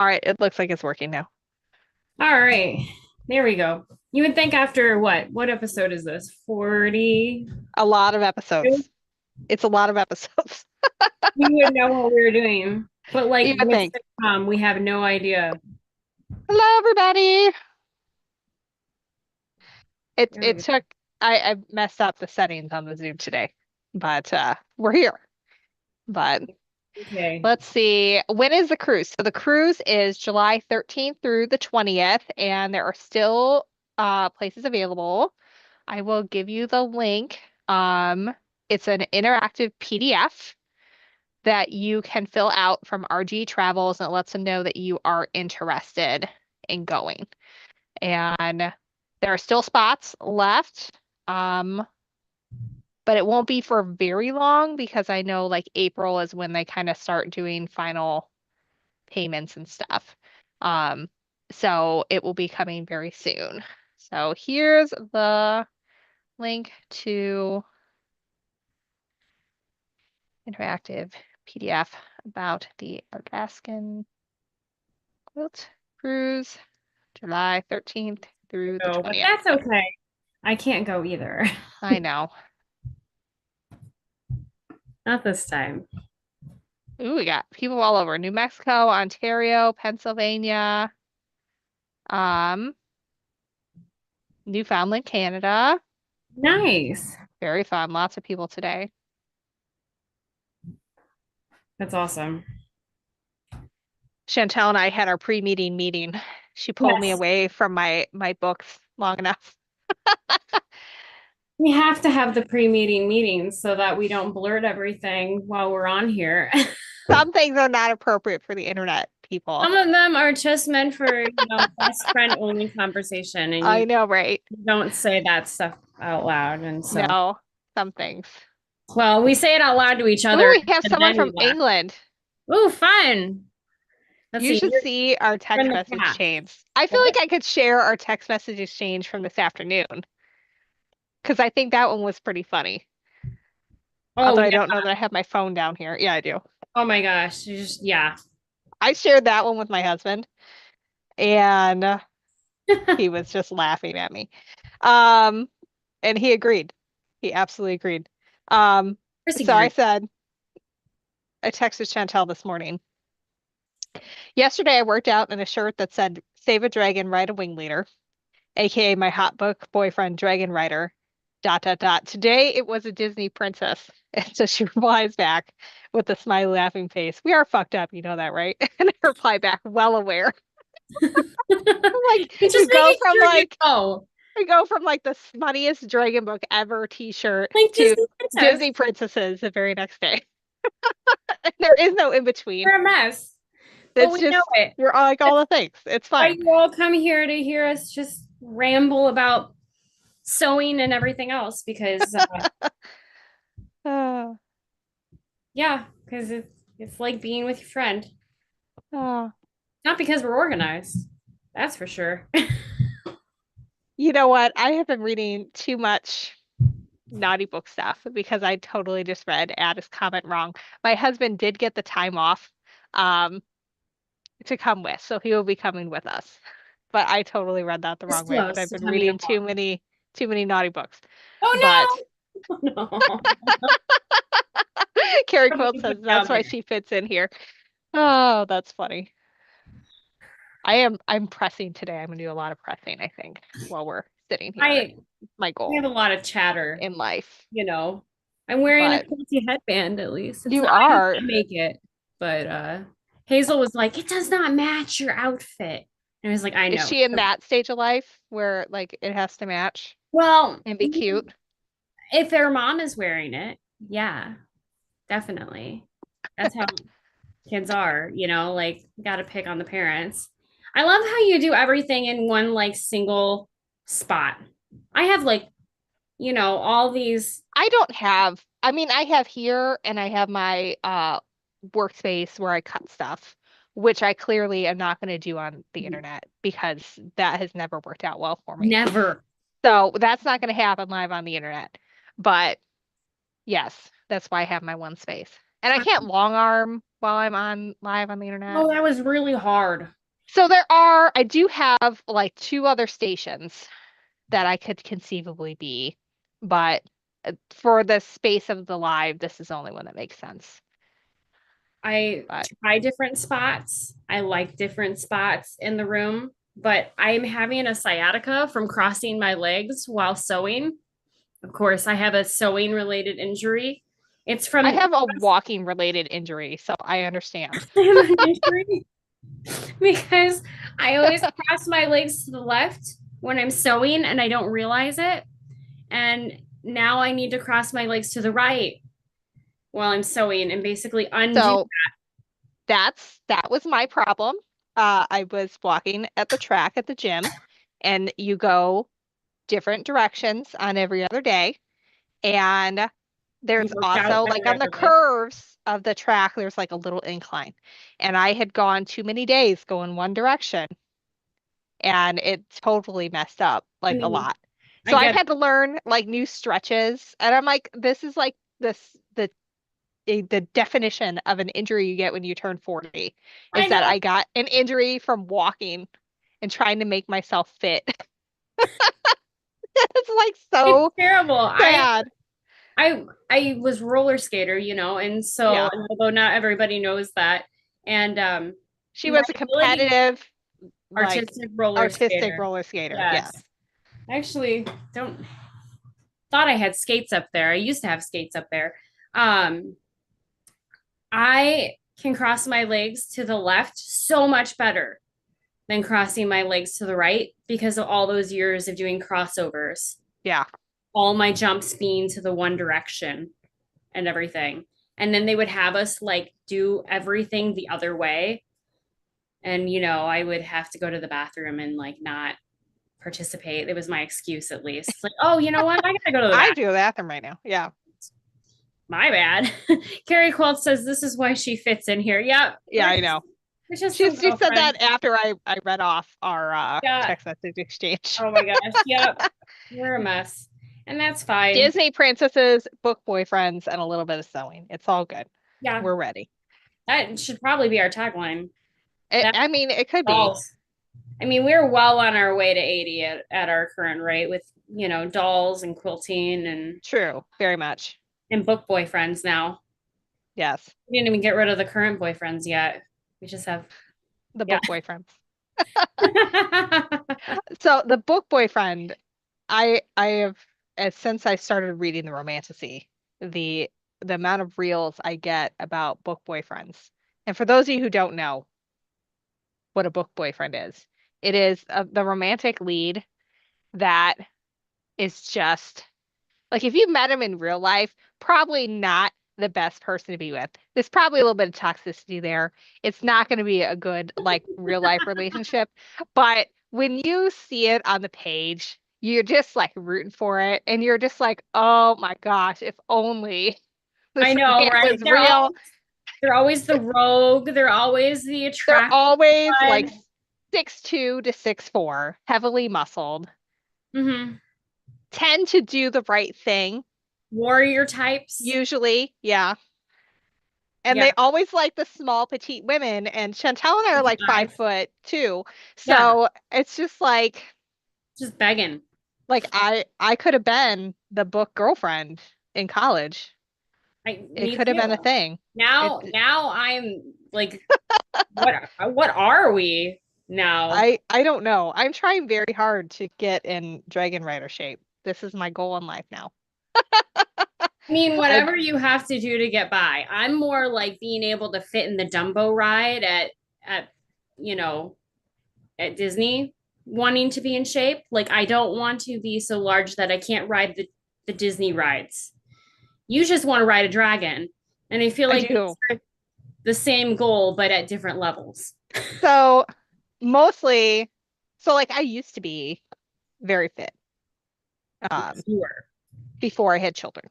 All right, it looks like it's working now. All right. There we go. You would think after what? What episode is this? 40? A lot of episodes. It's a lot of episodes. We would know what we were doing. But You like would with think. sitcom, we have no idea. Hello, everybody. There It we took I messed up the settings on the Zoom today, but we're here. But go. Okay. let's see. When is the cruise? So the cruise is July 13th through the 20th, and there are still places available. I will give you the link. It's an interactive PDF that you can fill out from RG Travels, and it lets them know that you are interested in going. And there are still spots left. Um, but it won't be for very long because I know like April is when they kind of start doing final payments and stuff. Um, so it will be coming very soon. So here's the link to interactive PDF about the Alaskan Quilt Cruise, July 13th through the Go, but 20th. that's okay. I can't go either. I know. Not this time. Ooh, we got people all over New Mexico, Ontario, Pennsylvania, um, Newfoundland, Canada. Nice. Very fun. Lots of people today. That's awesome. Chantel and I had our pre-meeting meeting. She pulled me Yes. away from my books long enough. We have to have the pre-meeting meetings so that we don't blurt everything while we're on here. Some things are not appropriate for the internet, people. Some of them are just meant for, best friend only conversation, and I you know, right? don't say that stuff out loud. And so, No, some things. well, we say it out loud to each Ooh, other we have and someone then we from laugh. England. Ooh, fun. Let's You see. should see our You're text in the message chat. chains. I feel like What? I could share our text message exchange from this afternoon because I think that one was pretty funny. Oh, Although I yeah. don't know that I have my phone down here. Yeah, I do. Oh my gosh. Yeah. I shared that one with my husband, and he was just laughing at me. Um, and he agreed. He absolutely agreed. Um, Chris so I agreed. said, I texted Chantel this morning. Yesterday, I worked out in a shirt that said, Save a dragon, ride a wing leader, aka my hot book boyfriend, Dragon Rider, dot, dot, dot. Today, it was a Disney princess. And so she replies back with a smiley laughing face. We are fucked up, you know that, right? And I reply back, well aware. Like, It's you just go making from sure you like, know. we go from like the smuttiest dragon book ever t-shirt Like to Disney princess. Disney princesses the very next day. There is no in between. You're a mess. But It's we know just it. we're all like all That's the things. It's why fun. you all come here to hear us just ramble about sewing and everything else because Oh, yeah, because it's like being with your friend. oh. Not because we're organized. That's for sure. You know what? I have been reading too much naughty book stuff because I totally just read Addis comment wrong. My husband did get the time off um to come with, so he will be coming with us. But I totally read that the It's wrong way because close I've to been coming reading along. too many naughty books. But Oh no. No. Carrie Quilt Somebody put says it that's out why there. she fits in here. Oh, that's funny. I'm pressing today. I'm gonna do a lot of pressing, I think, while we're sitting here. I My we have a goal lot of chatter, in life. you know. I'm wearing a But quilty headband at least. It's you not I are. didn't make it, but Hazel was like, it does not match your outfit. And I was like, I Is know. she in that stage of life where like it has to match Well, and be cute? if their mom is wearing it, yeah, definitely. That's how kids are, like gotta pick on the parents. I love how you do everything in one like single spot. I have like, all these. I don't have, I mean, I have here and I have my workspace where I cut stuff, which I clearly am not going to do on the internet because that has never worked out well for me. Never. So that's not going to happen live on the internet. But yes, that's why I have my one space. And I can't long arm while I'm on live on the internet. Oh, that was really hard. So I do have like two other stations that I could conceivably be, but for the space of the live, this is the only one that makes sense. I But try different spots. I like different spots in the room, but I'm having a sciatica from crossing my legs while sewing. Of course, I have a sewing related injury. It's I from have a walking related injury, so I understand. I have an injury because I always cross my legs to the left when I'm sewing and I don't realize it. And now I need to cross my legs to the right while I'm sewing and basically undo. So that was my problem. I was walking at the track at the gym, and you go different directions on every other day. And You there's work out also like every on the other day. curves of the track, there's like a little incline. And I had gone too many days going one direction, and it totally messed up I like a mean, lot. I So I've get had to learn like new stretches, and I'm like, this is like the definition of an injury you get when you turn 40 I is that know I got an injury from walking and trying to make myself fit. It's like it's so terrible. sad. I was roller skater, and so Yeah. and although not everybody knows that, and She my was a ability competitive, like artistic roller artistic skater. roller skater. Yes. Yes. I actually don't thought I had skates up there. I used to have skates up there. Um, I can cross my legs to the left so much better than crossing my legs to the right because of all those years of doing crossovers. Yeah. All my jumps being to the one direction and everything. And then they would have us like do everything the other way. And, I would have to go to the bathroom and like not participate. It was my excuse at least. It's like, oh, you know what? I gotta go to the I bathroom. do the bathroom right now. Yeah. My bad. Carrie Quilt says this is why she fits in here. Yep. Yeah, I know. We're just some She said girlfriends. that after I read off our Yeah. text message exchange. Oh my gosh. Yep. We're a mess. And that's fine. Disney princesses, book boyfriends, and a little bit of sewing. It's all good. Yeah. We're ready. That should probably be our tagline. That I mean, it could be. dolls. I mean, we're well on our way to 80 at our current rate with, dolls and quilting True. Very much. and book boyfriends now. Yes. We didn't even get rid of the current boyfriends yet. We just have, The yeah. book boyfriends. So the book boyfriend, I have since I started reading the Romantasy, the amount of reels I get about book boyfriends. And for those of you who don't know what a book boyfriend is, it is the romantic lead that is just like if you met him in real life, probably not the best person to be with. There's probably a little bit of toxicity there. It's not going to be a good like real life relationship, but when you see it on the page, you're just like rooting for it and you're just like, "Oh my gosh, if only I this know, man right? was real." They're always the rogue. They're always the They're attractive always like one. 6'2" to 6'4", heavily muscled, Hmm. tend to do the right thing, Warrior types. usually. Yeah. And Yeah. they always like the small petite women, and Chantel and I are With the like five eyes. foot too. Yeah. So it's just Just begging. like I could have been the book girlfriend in college. It Me could have been a too. thing. It Now I'm like, what are we now? I don't know. I'm trying very hard to get in Dragon Rider shape. This is my goal in life now. I mean, I whatever you have to do to get by. I'm more like being able to fit in the Dumbo ride at you know at Disney, wanting to be in shape. Like I don't want to be so large that I can't ride the Disney rides. You just want to ride a dragon, and I feel I like do. these are the same goal but at different levels. So mostly so like I used to be very fit um Sure. before I had children.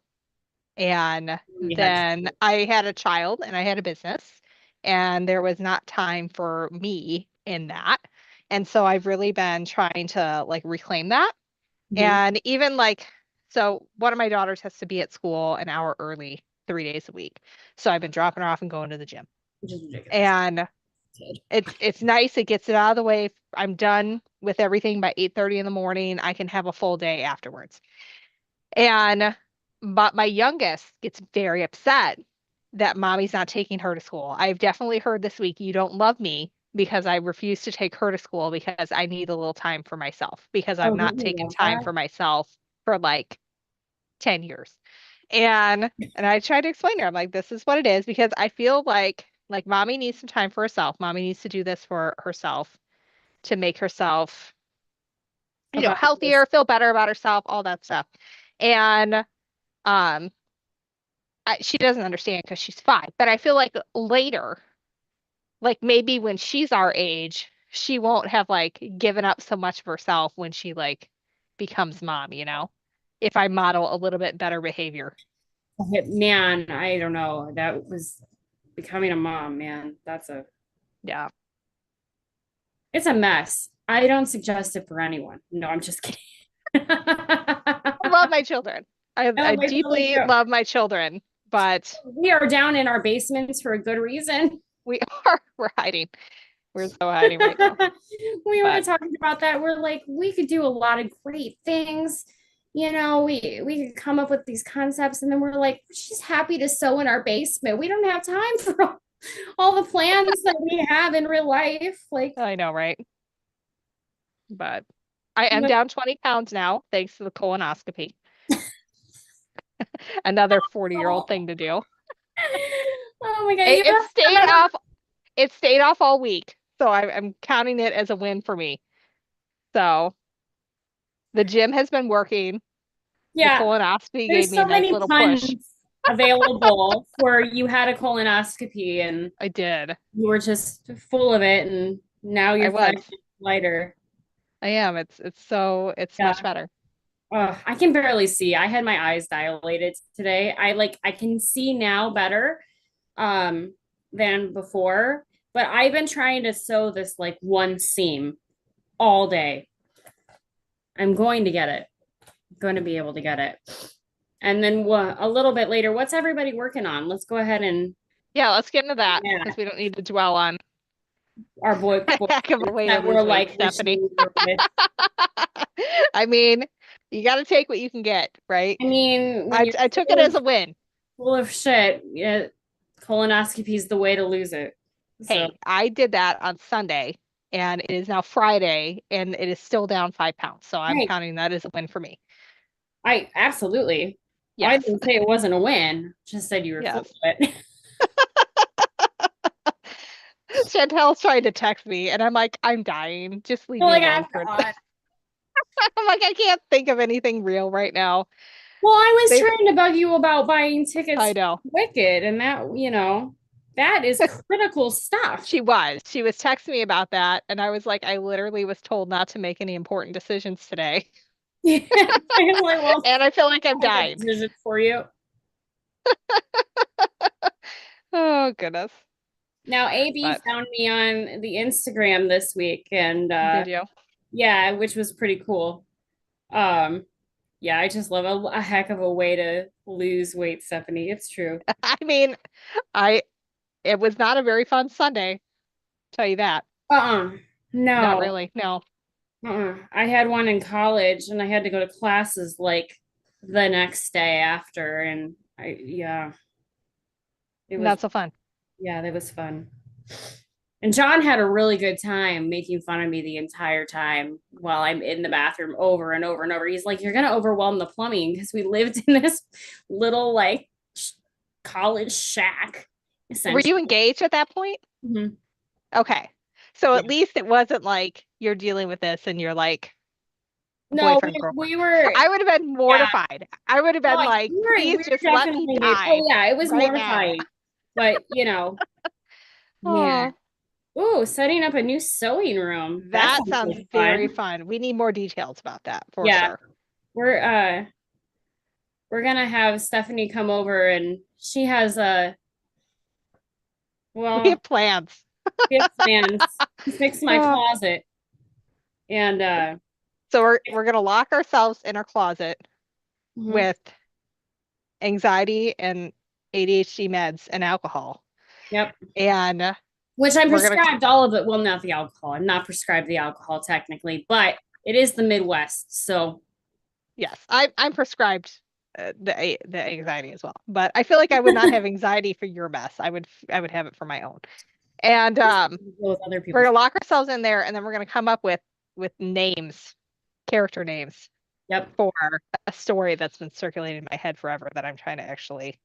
And You had then I had a child and I had a business, and there was not time for me in that. And so I've really been trying to like reclaim that. Mhm. And even like, so one of my daughters has to be at school an hour early 3 days a week. So I've been dropping her off and going to the gym. which is ridiculous. And Kid. it's nice. It gets it out of the way. I'm done with everything by 8:30 in the morning. I can have a full day afterwards. And but my youngest gets very upset that mommy's not taking her to school. I've definitely heard this week, you don't love me because I refuse to take her to school because I need a little time for myself because I've Oh, not don't you taken love time that? for myself for like 10 years. And I tried to explain to her, I'm like, this is what it is because I feel like mommy needs some time for herself. Mommy needs to do this for herself to make herself, About this. healthier, feel better about herself, all that stuff. And um she doesn't understand because she's 5, but I feel like later, like maybe when she's our age, she won't have like given up so much of herself when she like becomes mom, if I model a little bit better behavior. Man, I don't know. That was becoming a mom, man. Yeah. It's a mess. I don't suggest it for anyone. No, I'm just kidding. I love my children. I No, I totally deeply do. love my children, but We are down in our basements for a good reason. we we're hiding. We're so hiding right now. We were But talking about that. We're like, we could do a lot of great things. We could come up with these concepts, and then we're like, we're just happy to sew in our basement. We don't have time for all the plans that we have in real life. Like, I know, right? But I am down 20 pounds now, thanks to the colonoscopy. Another 40-year-old thing to do. oh my God, It, you it have stayed another. off. It stayed off all week, so I'm counting it as a win for me. So the gym has been working. The Yeah, colonoscopy gave there's me a so nice many little push. puns available where you had a colonoscopy and I did. you were just full of it, and now I you're was. 5 pounds lighter. I am. It's Yeah. much better. I can barely see. I had my eyes dilated today. I can see now better um than before, but I've been trying to sew this like one seam all day. I'm going to get it. I'm going to be able to get it. And then a little bit later, what's everybody working on? Let's go ahead and Yeah, let's get into that yeah, because we don't need to dwell on our a boy heck of a way to that we're lose weight, like Stephanie. wishing we were with. I mean, you got to take what you can get, right? I mean, when I you're I took it as a win. full of shit, yeah, colonoscopy is the way to lose it. So Hey, I did that on Sunday and it is now Friday and it is still down 5 pounds. So I'm right, counting that as a win for me. I absolutely. I Yes. didn't say it wasn't a win. Just said you were full of Yes. it. Chantel's trying to text me and I'm like, I'm dying. Just leave You're me like, alone I'm for God. I'm like, I can't think of anything real right now. Well, I was They trying to bug you about buying I tickets for know. Wicked, and that is critical stuff. She was texting me about that and I was like, I literally was told not to make any important decisions today. I'm like, well, And I feel like I'm I'll make a dying. decision for you. Oh goodness. Now, AB But found me on the Instagram this week, and did you? yeah, which was pretty cool. Um, yeah, I just love a heck of a way to lose weight, Stephanie. It's true. I mean, I it was not a very fun Sunday, tell you that. Uh-uh. Not No. really. No. I had one in college and I had to go to classes like the next day after and yeah, it was Not so fun. yeah, that was fun. And John had a really good time making fun of me the entire time while I'm in the bathroom over and over and over. He's like, "You're gonna overwhelm the plumbing," because we lived in this little like college shack, Were essentially. you engaged at that point? Mhm. Okay. So Yeah. at least it wasn't like you're dealing with this and you're like No, boyfriend, girlfriend. we were I would have been yeah. mortified. I would have No, been like, we please were just let me definitely engaged. Oh die yeah, it was right now. mortifying. But man. Oh, Ooh, setting up a new sewing room. That that sounds sounds like very fun. fun. We need more details about that for Yeah. sure. We're uh we're gonna have Stephanie come over and she has a We well, have plans. we have plans to fix my Oh. closet. And So we're gonna lock ourselves in our closet mhm. with anxiety and ADHD meds and alcohol. Yep. And Which I'm we're gonna prescribed all of it. Well, not the alcohol. I'm not prescribed the alcohol technically, but it is the Midwest. So yes, I'm prescribed the anxiety as well. But I feel like I would not have anxiety for your mess. I would have it for my own. And with other we're people's. gonna lock ourselves in there, and then we're gonna come up with names, character names Yep. for a story that's been circulating in my head forever that I'm trying to actually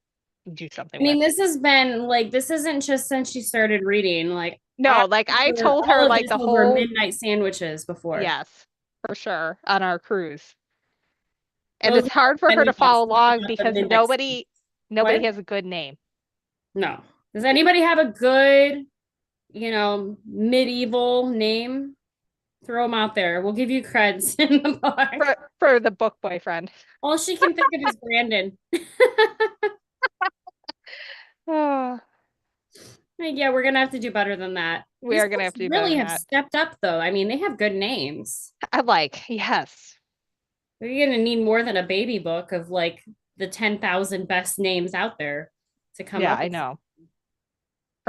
do something I mean, with. this has been like, this isn't just since she started reading. Like, I No, like I heard told her all of like this the over whole midnight sandwiches before. yes, for sure, on our cruise. And Those it's are hard for her to many follow bucks. along The because midnight. nobody What? has a good name. No. Does anybody have a good, medieval name? Throw them out there. We'll give you creds in the book. For the book boyfriend. All she can think of is Brandon. Oh, Like, yeah, we're gonna have to do better than that. we These are gonna books have to do better really than have that. stepped up, though. I mean, they have good names. I like, yes. We're gonna need more than a baby book of like the 10,000 best names out there to come Yeah, up I with. know.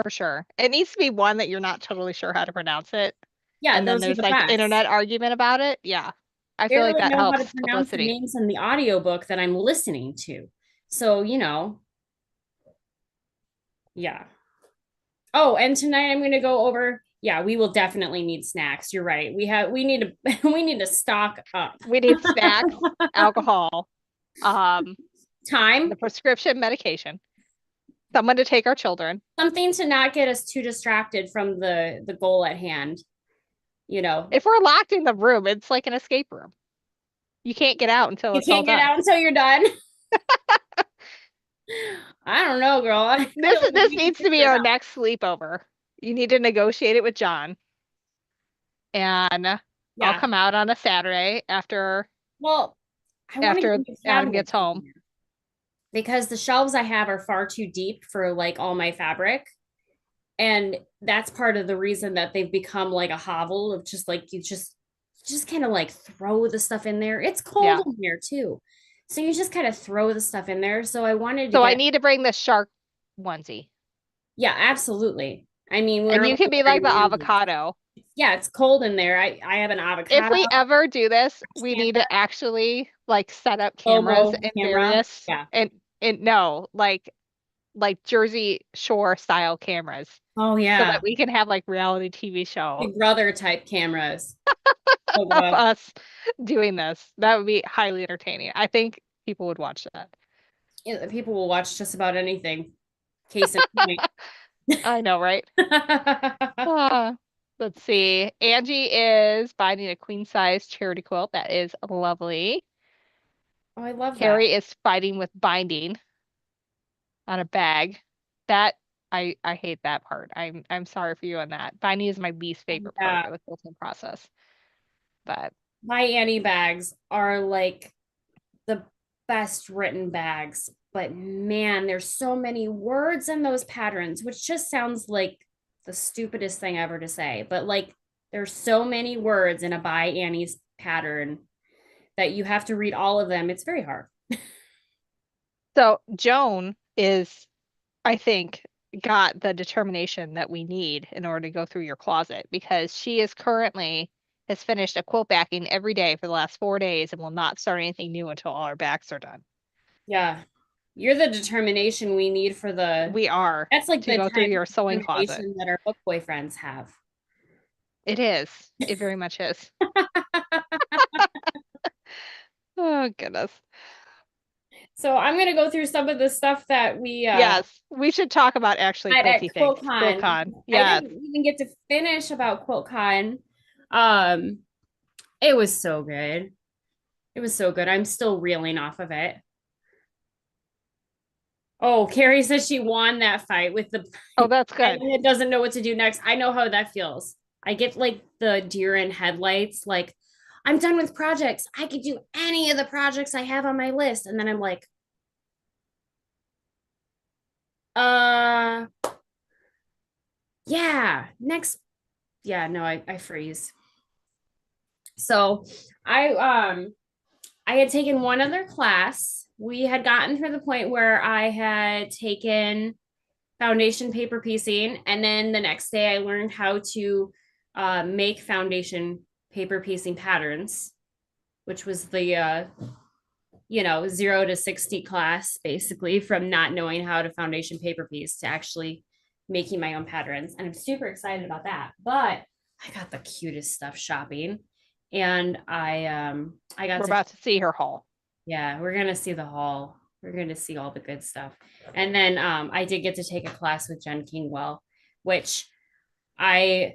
For sure. It needs to be one that you're not totally sure how to pronounce it. Yeah, And then those are there's the like best. internet argument about it. Yeah. I feel like Barely that know how to helps pronounce the publicity. names in the audiobook that I'm listening to. So, yeah. Oh, and tonight I'm gonna go over. Yeah, we will definitely need snacks. You're right. We need to we need to stock up. We need snacks, alcohol, um, Time, the prescription medication, someone to take our children. something to not get us too distracted from the goal at hand. You know, If we're locked in the room, it's like an escape room. You can't get out until you it's all can't get done. out until you're done. I don't know, girl. I This feel like this we can needs to figure be it our out. next sleepover. You need to negotiate it with John, and I'll Yeah. come out on a Saturday Well, I want to get after new Ellen gets cabinets in home. here because the shelves I have are far too deep for like all my fabric. And that's part of the reason that they've become like a hovel of just like you just kind of like throw the stuff in there. It's cold Yeah. in there too. So you just kind of throw the stuff in there. So I wanted to So I get, need to bring the shark onesie. yeah, absolutely. I mean, we're And you only can be like wearing the manly. avocado. Yeah, it's cold in there. I have an If avocado we ever do this, we stand need to actually like set up cameras FOMO in camera. various Yeah. and no, like Jersey Shore style cameras Oh so that yeah. we can have like reality TV show Big brother type cameras. Oh of god. us doing this. That would be highly entertaining. I think people would watch that. Yeah, people will watch just about anything. Case in point. I know, right? Oh, Uh, let's see. Angie is binding a queen size charity quilt. That is lovely. I love that. Carrie is fighting with binding on a bag. That I hate that part. I'm sorry for you on that. Binding is my least favorite part Yeah. of the quilting process. But My Annie bags are like the best written bags. But man, there's so many words in those patterns, which just sounds like the stupidest thing ever to say. But like there's so many words in a by Annie's pattern that you have to read all of them. It's very hard. so Joan is, I think, got the determination that we need in order to go through your closet because she is currently has finished a quilt backing every day for the last 4 days and will not start anything new until all our backs are done. Yeah. You're the determination we need for the We are that's like to the go through type your of sewing closet. determination that our book boyfriends have. It is. It very much is. Oh, goodness. So I'm gonna go through some of the stuff that we Yes, we should talk about actually had at quilty things. QuiltCon. QuiltCon. I Yes. didn't even get to finish about QuiltCon. Um, it was so good. It was so good. I'm still reeling off of it. Oh, Carrie says she won that fight with the Oh, that's and good. it doesn't know what to do next. I know how that feels. I get like the deer in headlights, like I'm done with projects. I could do any of the projects I have on my list. And then I'm like, uh yeah, next. Yeah, no, I freeze. So I I had taken one other class. We had gotten to the point where I had taken foundation paper piecing, and then the next day I learned how to make foundation paper piecing patterns, which was the 0 to 60 class, basically from not knowing how to foundation paper piece to actually making my own patterns. And I'm super excited about that. But I got the cutest stuff shopping. And I got We're to, about to see her haul. yeah, we're gonna see the haul. We're gonna see all the good stuff. And then I did get to take a class with Jen Kingwell, which I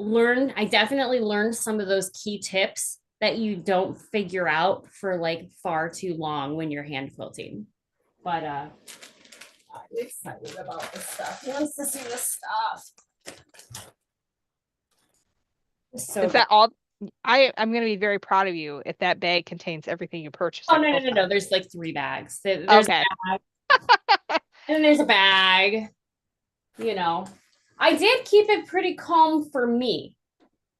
I definitely learned some of those key tips that you don't figure out for like far too long when you're hand quilting. But I'm excited about this stuff. He wants to see this stuff. It's so Is good. that all? I'm going to be very proud of you if that bag contains everything you purchased Oh at QuiltCon. no. There's like 3 bags. There's a Okay. bag, and then there's a bag, you know. I did keep it pretty calm for me.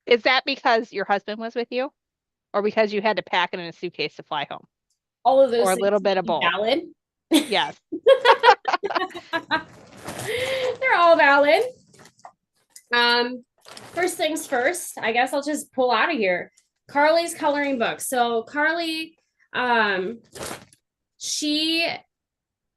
Is that because your husband was with you, or because you had to pack it in a suitcase to fly home, All of those or a things little can bit of be both? valid. Yes. They're all valid. First things first, I guess I'll just pull out of here. Carly's coloring book. So Carly, she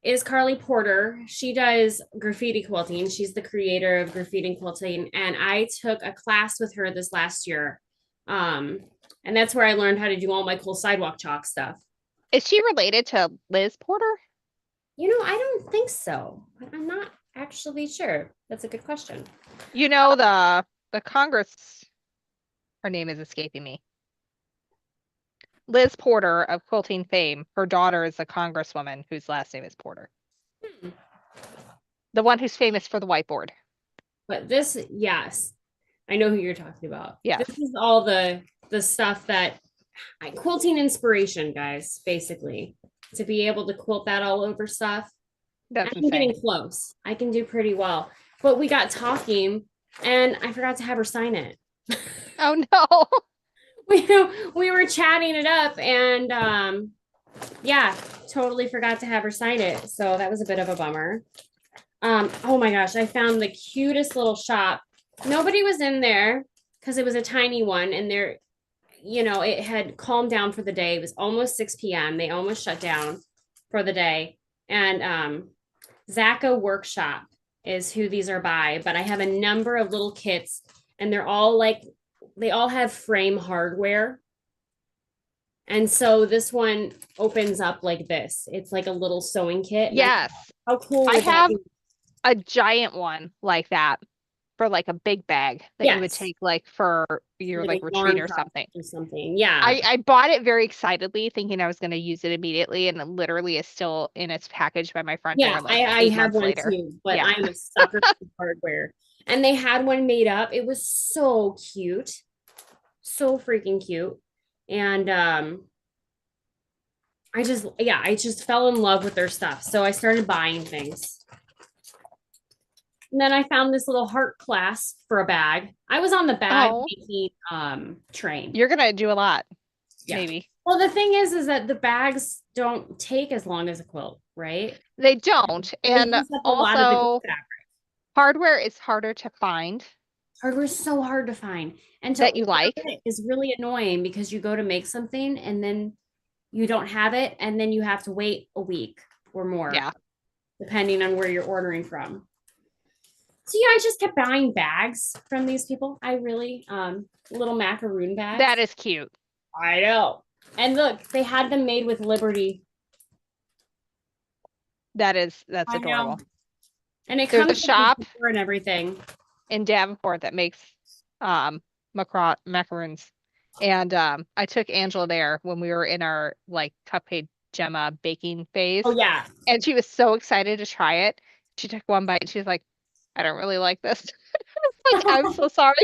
is Carly Porter. She does graffiti quilting. She's the creator of graffiti quilting, and I took a class with her this last year. Um, and that's where I learned how to do all my cool sidewalk chalk stuff. Is she related to Liz Porter? I don't think so, but I'm not actually sure. That's a good question. You know the Congress. Her name is escaping me. Liz Porter of quilting fame. Her daughter is a congresswoman whose last name is Porter. Hmm. The one who's famous for the whiteboard. But this, yes, I know who you're talking about. Yes, This is all the stuff that quilting inspiration, guys, basically. To be able to quilt that all over stuff. And that's I'm insane. getting close. I can do pretty well. But we got talking and I forgot to have her sign it. Oh no. we we were chatting it up and yeah, totally forgot to have her sign it. So that was a bit of a bummer. Oh my gosh, I found the cutest little shop. Nobody was in there because it was a tiny one and it had calmed down for the day. It was almost 6 p.m. They almost shut down for the day. And Zacca Workshop is who these are by, but I have a number of little kits and they all have frame hardware. And so this one opens up like this. It's like a little sewing kit. And Yes. how cool I would that have be? a giant one like that for like a big bag that you would Yes. take like for your Like like a retreat yarn or project something. or something. Yeah. I bought it very excitedly, thinking I was going to use it immediately, and it literally is still in its package by my front Yeah, door like I eight have months one later. too, but Yeah. I'm a sucker for hardware. And they had one made up. It was so cute. So freaking cute. And I just fell in love with their stuff. So I started buying things. And then I found this little heart clasp for a bag. I was on the bag Oh, making train. you're gonna do a lot, Yeah. maybe. Well, the thing is that the bags don't take as long as a quilt, right? They don't. They And use up a lot of the also, fabric. hardware is harder to find Hardware is so hard to find. And to that you order like. it is really annoying because you go to make something and then you don't have it and then you have to wait a week or more, Yeah, depending on where you're ordering from. So yeah, I just kept buying bags from these people. I really little macaroon bags. that is cute. I know. And look, they had them made with Liberty. That's I know. adorable. And it There's a comes with the shop sticker and everything. in Davenport that makes macaroons. And I took Angela there when we were in our like cupcake Gemma baking phase. Oh yeah. And she was so excited to try it. She took one bite and she was like, I don't really like this. Like, I'm so sorry.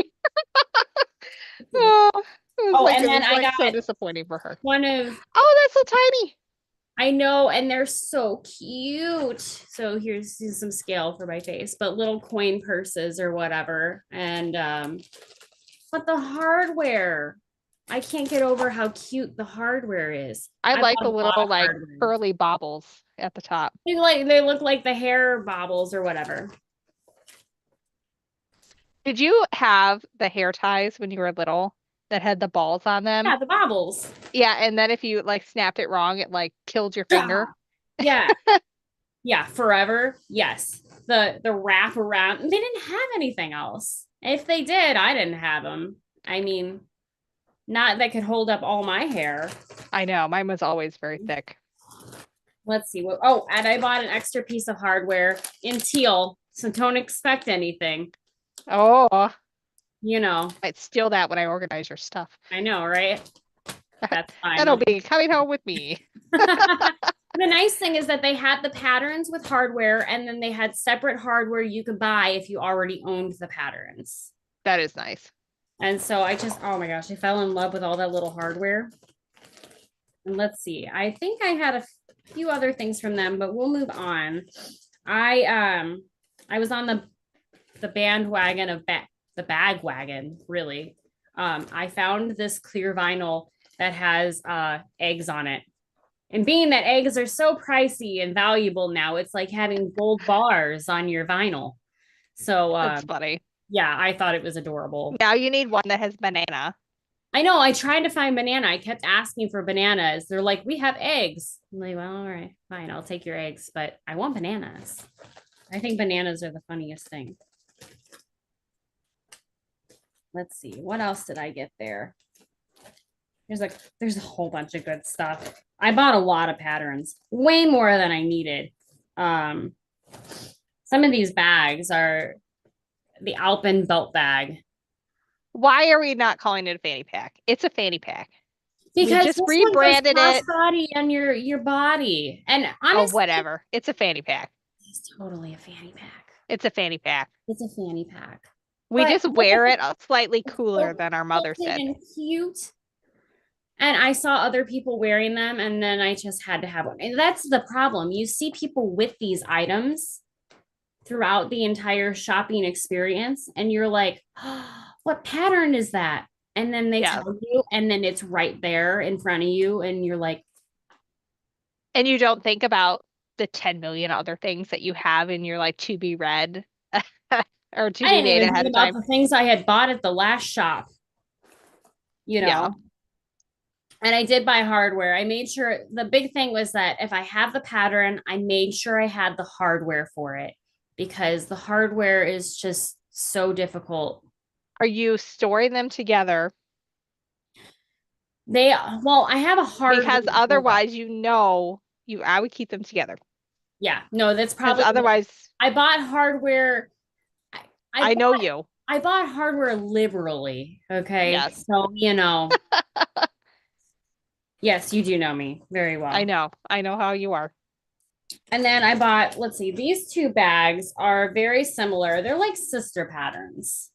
Oh, Oh, and it then was I like got so disappointing for her. one of Oh, that's so tiny. I know, and they're so cute. So here's some scale for my face, but little coin purses or whatever. And but the hardware. I can't get over how cute the hardware is. I I like bought the a lot little of like hardware. curly baubles at the top. They look like the hair baubles or whatever. Did you have the hair ties when you were little that had the balls on them? Yeah, the baubles. Yeah, and then if you like snapped it wrong, it like killed your Yeah. finger. Yeah. Yeah, forever. Yes. The wrap around. They didn't have anything else. If they did, I didn't have them. I mean, not that could hold up all my hair. I know, mine was always very thick. Let's see what. Oh, and I bought an extra piece of hardware in teal, so don't expect anything. Oh, You know, I'd steal that when I organize your stuff. I know, right? That's fine. That'll be coming home with me. The nice thing is that they had the patterns with hardware, and then they had separate hardware you could buy if you already owned the patterns. That is nice. And so I just, oh my gosh, I fell in love with all that little hardware. And let's see, I think I had a few other things from them, but we'll move on. I was on the bandwagon of the bag wagon, really. I found this clear vinyl that has eggs on it. And being that eggs are so pricey and valuable now, it's like having gold bars on your vinyl. So That's funny. yeah, I thought it was adorable. Now you need one that has banana. I know. I tried to find banana. I kept asking for bananas. They're like, we have eggs. I'm like, well, all right, fine. I'll take your eggs, but I want bananas. I think bananas are the funniest thing. Let's see. What else did I get there? There's a whole bunch of good stuff. I bought a lot of patterns, way more than I needed. Um, some of these bags are the Alpen belt bag. Why are we not calling it a fanny pack? It's a fanny pack. We Because just this one goes rebranded it. crossbody on your body. And Oh, honestly, whatever. It's a fanny pack. it's totally a fanny pack. It's a fanny pack. It's a fanny pack. We But just look at wear it slightly it's cooler so than our mother quilted said. and cute. And I saw other people wearing them, and then I just had to have one. And that's the problem. You see people with these items throughout the entire shopping experience, and you're like, oh, what pattern is that? And then they Yeah. tell you, and then it's right there in front of you, and you're like, And you don't think about the 10 million other things that you have in your like to be read or to I be didn't made even ahead think of about time. the things I had bought at the last shop, you Yeah. know. And I did buy hardware. I made sure the big thing was that if I have the pattern, I made sure I had the hardware for it because the hardware is just so difficult. Are you storing them together? They, well, I have a hardware. Because otherwise, I would keep them together. Yeah, no, that's Because probably, otherwise, I bought hardware. I, I I know bought, you. I bought hardware liberally. Okay. Yes, So, yes, you do know me very I well. know. I know how you are. And then I bought, let's see, these two bags are very similar. They're like sister patterns.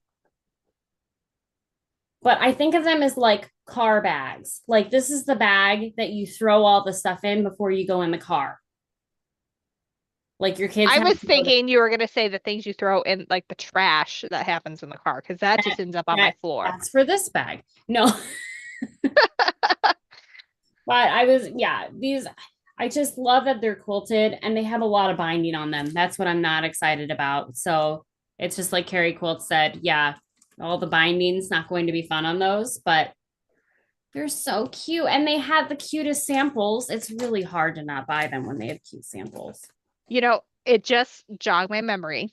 But I think of them as like car bags. Like this is the bag that you throw all the stuff in before you go in the car. Like your kids I have was to go to thinking you were going to say the things you throw in, like the trash that happens in the car, because that that, just ends up on my that floor. that's for this bag. No, but yeah, these I just love that they're quilted and they have a lot of binding on them. That's what I'm not excited about. So it's just like Carrie Quilt said, yeah, all the bindings not going to be fun on those, but they're so cute and they have the cutest samples. It's really hard to not buy them when they have cute samples. It just jogged my memory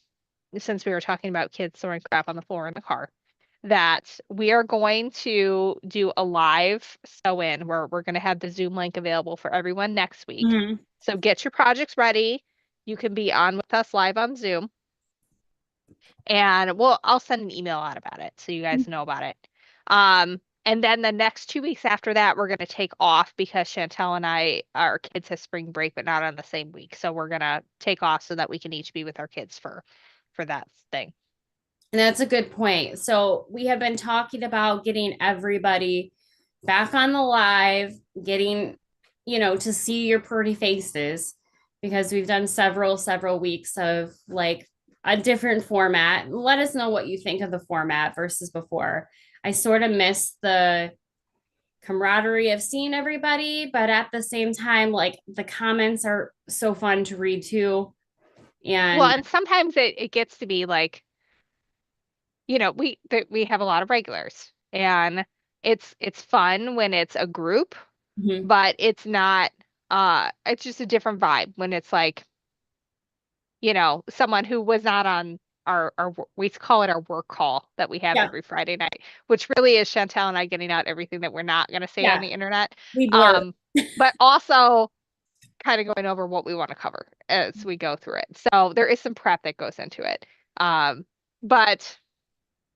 since we were talking about kids throwing crap on the floor in the car that we are going to do a live sew in where we're going to have the Zoom link available for everyone next week. Mhm. So get your projects ready. You can be on with us live on Zoom. And I'll send an email out about it so you guys know about it. And then the next 2 weeks after that, we're going to take off because Chantel and our kids have spring break, but not on the same week. So we're going to take off so that we can each be with our kids for that thing. And that's a good point. So we have been talking about getting everybody back on the live, getting, to see your pretty faces because we've done several weeks of like a different format. Let us know what you think of the format versus before. I sort of miss the camaraderie of seeing everybody, but at the same time, like the comments are so fun to read too. Well, And and sometimes it gets to be like, we have a lot of regulars, and it's fun when it's a group, mhm, but it's just a different vibe when it's like, someone who was not on we call it our work call that we have yeah, every Friday night, which really is Chantel and I getting out everything that we're not going to say on yeah, the internet. we blur. Um, but also kind of going over what we want to cover as we go through it. So there is some prep that goes into it. Um, but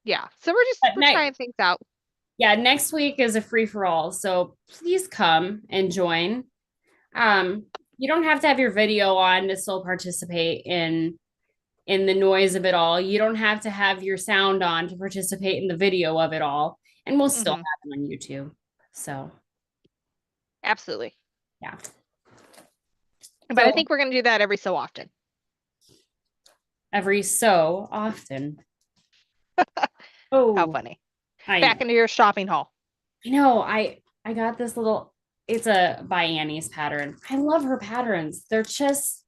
yeah, so But we're trying things out. next week is a free for all. So please come and join. Um, you don't have to have your video on to still participate in the noise of it all. You don't have to have your sound on to participate in the video of it all. And we'll still Hmm. have them on YouTube. So Absolutely. yeah. But I So think we're going to do that every so often. every so often. How Oh, funny. I Back know. into your shopping haul. I know. I got this little, it's a by Annie's pattern. I love her patterns. They're just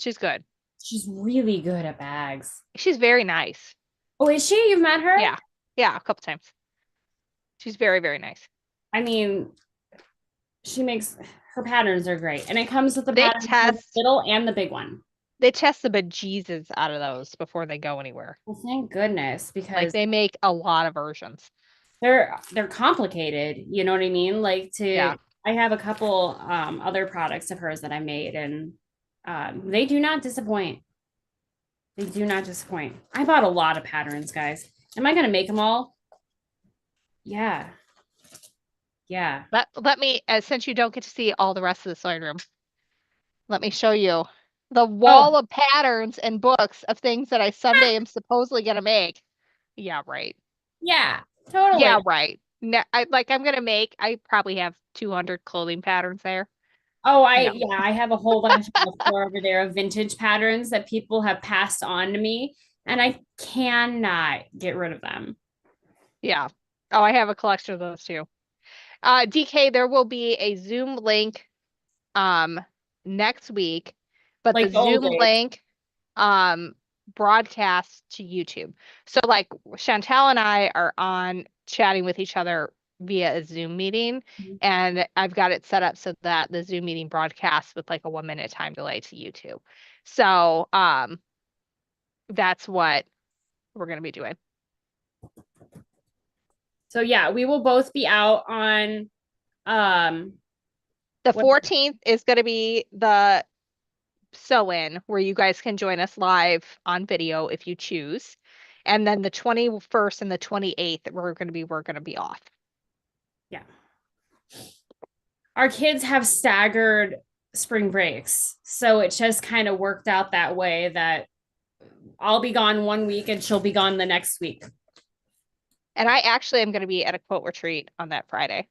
She's good. she's really good at bags. She's very nice. Oh, is she? You've met her? Yeah. Yeah, a couple times. She's very, very nice. I mean, she makes her patterns are great. And it comes with the They pattern for the test little and the big one. they test the bejesus out of those before they go anywhere. Well, thank goodness, Like because they make a lot of versions. they're complicated, you know what I mean? Like to Yeah. I have a couple other products of hers that I made and they do not disappoint. They do not disappoint. I bought a lot of patterns, guys. Am I gonna make them all? Yeah. Yeah. Let me, since you don't get to see all the rest of the sewing room, let me show you the Oh, wall of patterns and books of things that I someday am supposedly gonna make. Yeah, right. yeah, totally. Yeah, right. No, I'm gonna make. I probably have 200 clothing patterns there. Oh, No. I have a whole bunch on the floor over there of vintage patterns that people have passed on to me, and I cannot get rid of them. Yeah. Oh, I have a collection of those too. DK, there will be a Zoom link um next week, but the Like the old Zoom days. link um broadcasts to YouTube. So like Chantel and I are on chatting with each other via a Zoom meeting, and I've got it set up so that the Zoom meeting broadcasts with like a 1 minute time delay to YouTube. So that's what we're gonna be doing. So yeah, we will both be out on um The what 14th is gonna be the sew-in where you guys can join us live on video if you choose. And then the 21st and the 28th, we're gonna be off. yeah. Our kids have staggered spring breaks. So it just kind of worked out that way that I'll be gone 1 week and she'll be gone the next week. And I actually am gonna be at a quote retreat on that Friday.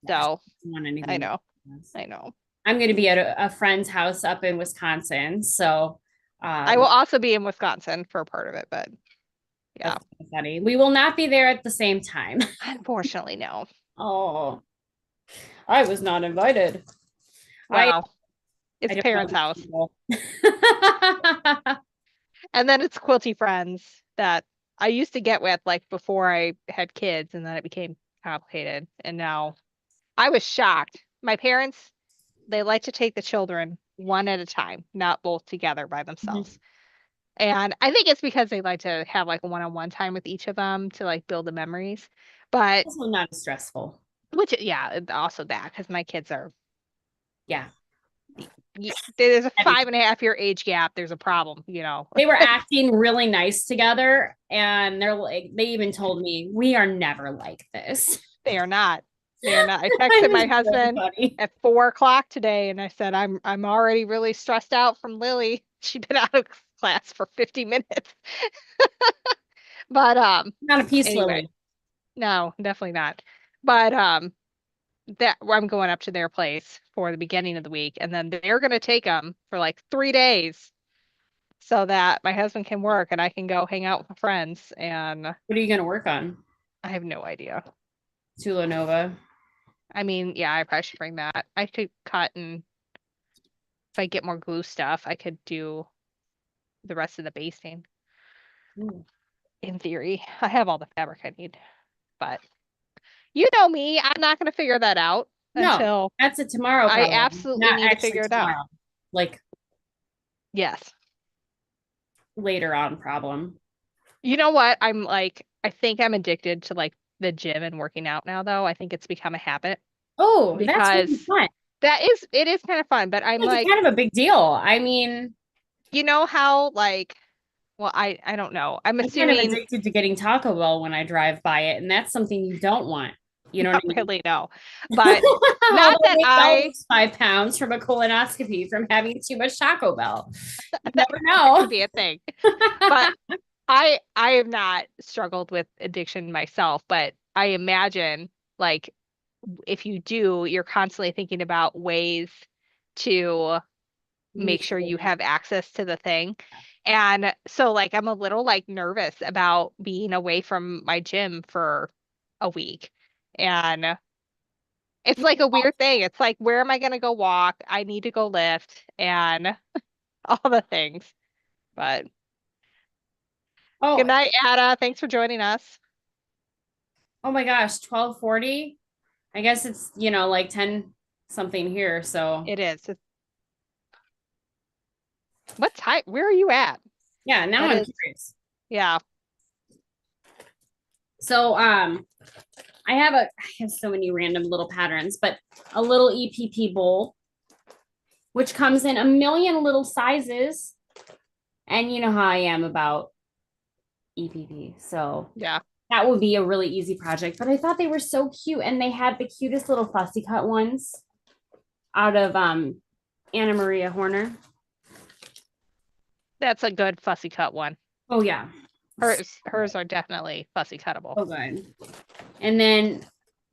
Yes. So Want I anything. know, I know. I'm going to be at a friend's house up in Wisconsin. So I will also be in Wisconsin for a part of it, but yeah, that's funny. We will not be there at the same time. unfortunately, no. Oh, I was not invited. I Well, I it's don't know parents' these house. people. And then it's quilty friends that I used to get with like before I had kids, and then it became complicated. And now I was shocked. My parents, they like to take the children one at a time, not both together by Mhm. themselves. And I think it's because they like to have like a one-on-one time with each of them to like build the memories. But Also not as stressful. yeah, also that because my kids are, Yeah. there's a Heavy. 5.5 year age gap. There's a problem. They were acting really nice together and they're like they even told me we are never like this. They are not. They are not. I It texted was my really husband funny. at 4 o'clock today and I said, I'm already really stressed out from Lily. She's been out of class for 50 minutes. But Not a peace anyway, lily. no, definitely not. But that I'm going up to their place for the beginning of the week, and then they're gonna take them for like 3 days so that my husband can work and I can go hang out with friends. And What are you going to work on? I have no idea. Tula Nova. I mean, yeah, I probably should bring that. I could cut, and if I get more glue stuff, I could do the rest of the basting. Ooh. In theory, I have all the fabric I need, but you know me, I'm not going to figure that out No, until that's a tomorrow I problem, absolutely not need to actually figure it out. tomorrow, like Yes. later on problem. You know what? I think I'm addicted to like the gym and working out now, though. I think it's become a habit Oh, that's really because fun. it is kind of fun, but I'm It's like, kind of a big deal. I mean, you know how like, well, I don't know. I'm I'm kind of assuming addicted to getting Taco Bell when I drive by it, and that's something you don't want. You know what not I mean? really no, but not Although that maybe I'll I lose 5 pounds from a colonoscopy from having too much Taco Bell. You never that could know. be a thing. But I have not struggled with addiction myself, but I imagine like if you do, you're constantly thinking about ways to make sure you Recently. have access to the thing. And so like I'm a little like nervous about being away from my gym for a week. And it's like a weird thing. It's like where am I going to go walk? I need to go lift and all the things. But Oh, good night, Ada. Thanks for joining us. oh my gosh, 12:40. I guess it's, like 10 something here. So, It is. What time? Where are you at? yeah, now That I'm is, curious. yeah, So, I have so many random little patterns, but a little EPP bowl, which comes in a million little sizes. And you know how I am about EPP. So yeah. that would be a really easy project. But I thought they were so cute, and they had the cutest little fussy cut ones out of Anna Maria Horner. That's a good fussy cut one. Oh yeah. Hers are definitely fussy cuttable. So good. And then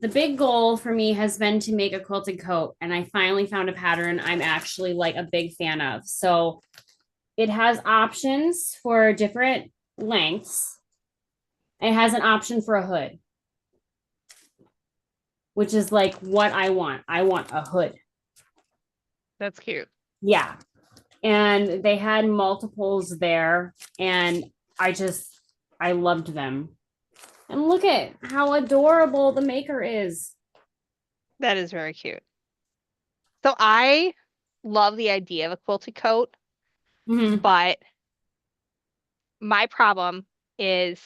the big goal for me has been to make a quilted coat, and I finally found a pattern I'm actually like a big fan of. So it has options for different lengths. It has an option for a hood, which is like what I want. I want a hood. That's cute. Yeah. And they had multiples there, and I loved them. And look at how adorable the maker is. That is very cute. So I love the idea of a quilted coat, Mm-hmm. but my problem is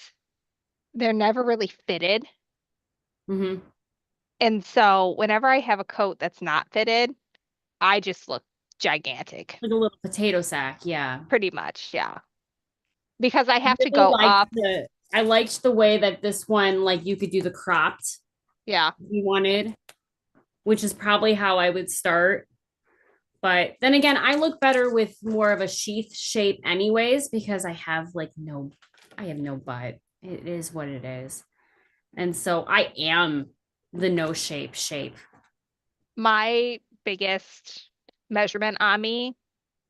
they're never really fitted. Mm-hmm. And so whenever I have a coat that's not fitted, I just look gigantic, Like a little potato sack. Yeah. pretty much. Yeah. Because I have to Really go liked up. I liked the way that this one, like you could do the cropped Yeah. if you wanted, which is probably how I would start. But then again, I look better with more of a sheath shape anyways, because I have no butt. It is what it is. And so I am the no shape. My biggest measurement on me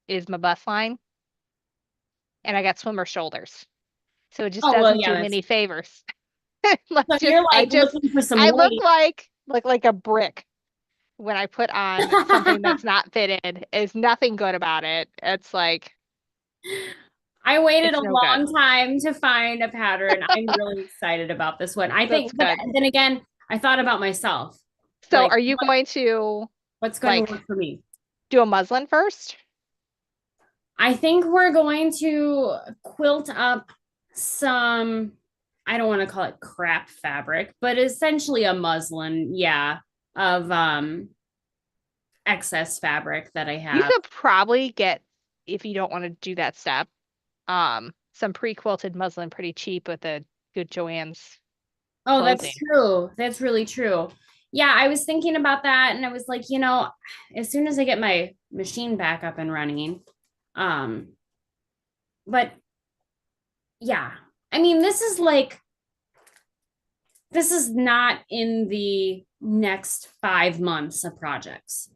is my bust line, and I got swimmer shoulders. So it just Oh, well, doesn't yeah, do me that's any favors. so you're like looking for some I look weight. like a brick when I put on something that's not fitted. Is nothing good about it. It's like I waited a it's no good. long time to find a pattern. I'm really excited about this one. I think, That's but good. then again, I thought about myself. So Like, are you going to what's going to like work for me? do a muslin first? I think we're going to quilt up some, I don't want to call it crap fabric, but essentially a muslin, yeah, of excess fabric that I You have. could probably get, if you don't want to do that step, some pre-quilted muslin pretty cheap with a good Joann's Oh, that's clothing. true. That's really true. Yeah, I was thinking about that, and I was like, as soon as I get my machine back up and running, um, but yeah, I mean, this is not in the next 5 months of projects,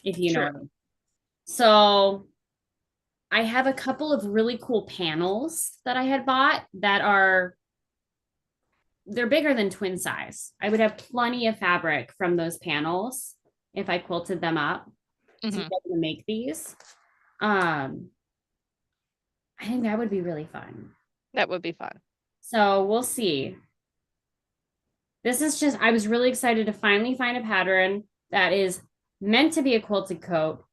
if you know True. what I mean. So I have a couple of really cool panels that I had bought that are they're bigger than twin size. I would have plenty of fabric from those panels if I quilted them up to be Hmm. able to make these. Um, I think that would be really fun. That would be fun. So we'll see. This is just, I was really excited to finally find a pattern that is meant to be a quilted coat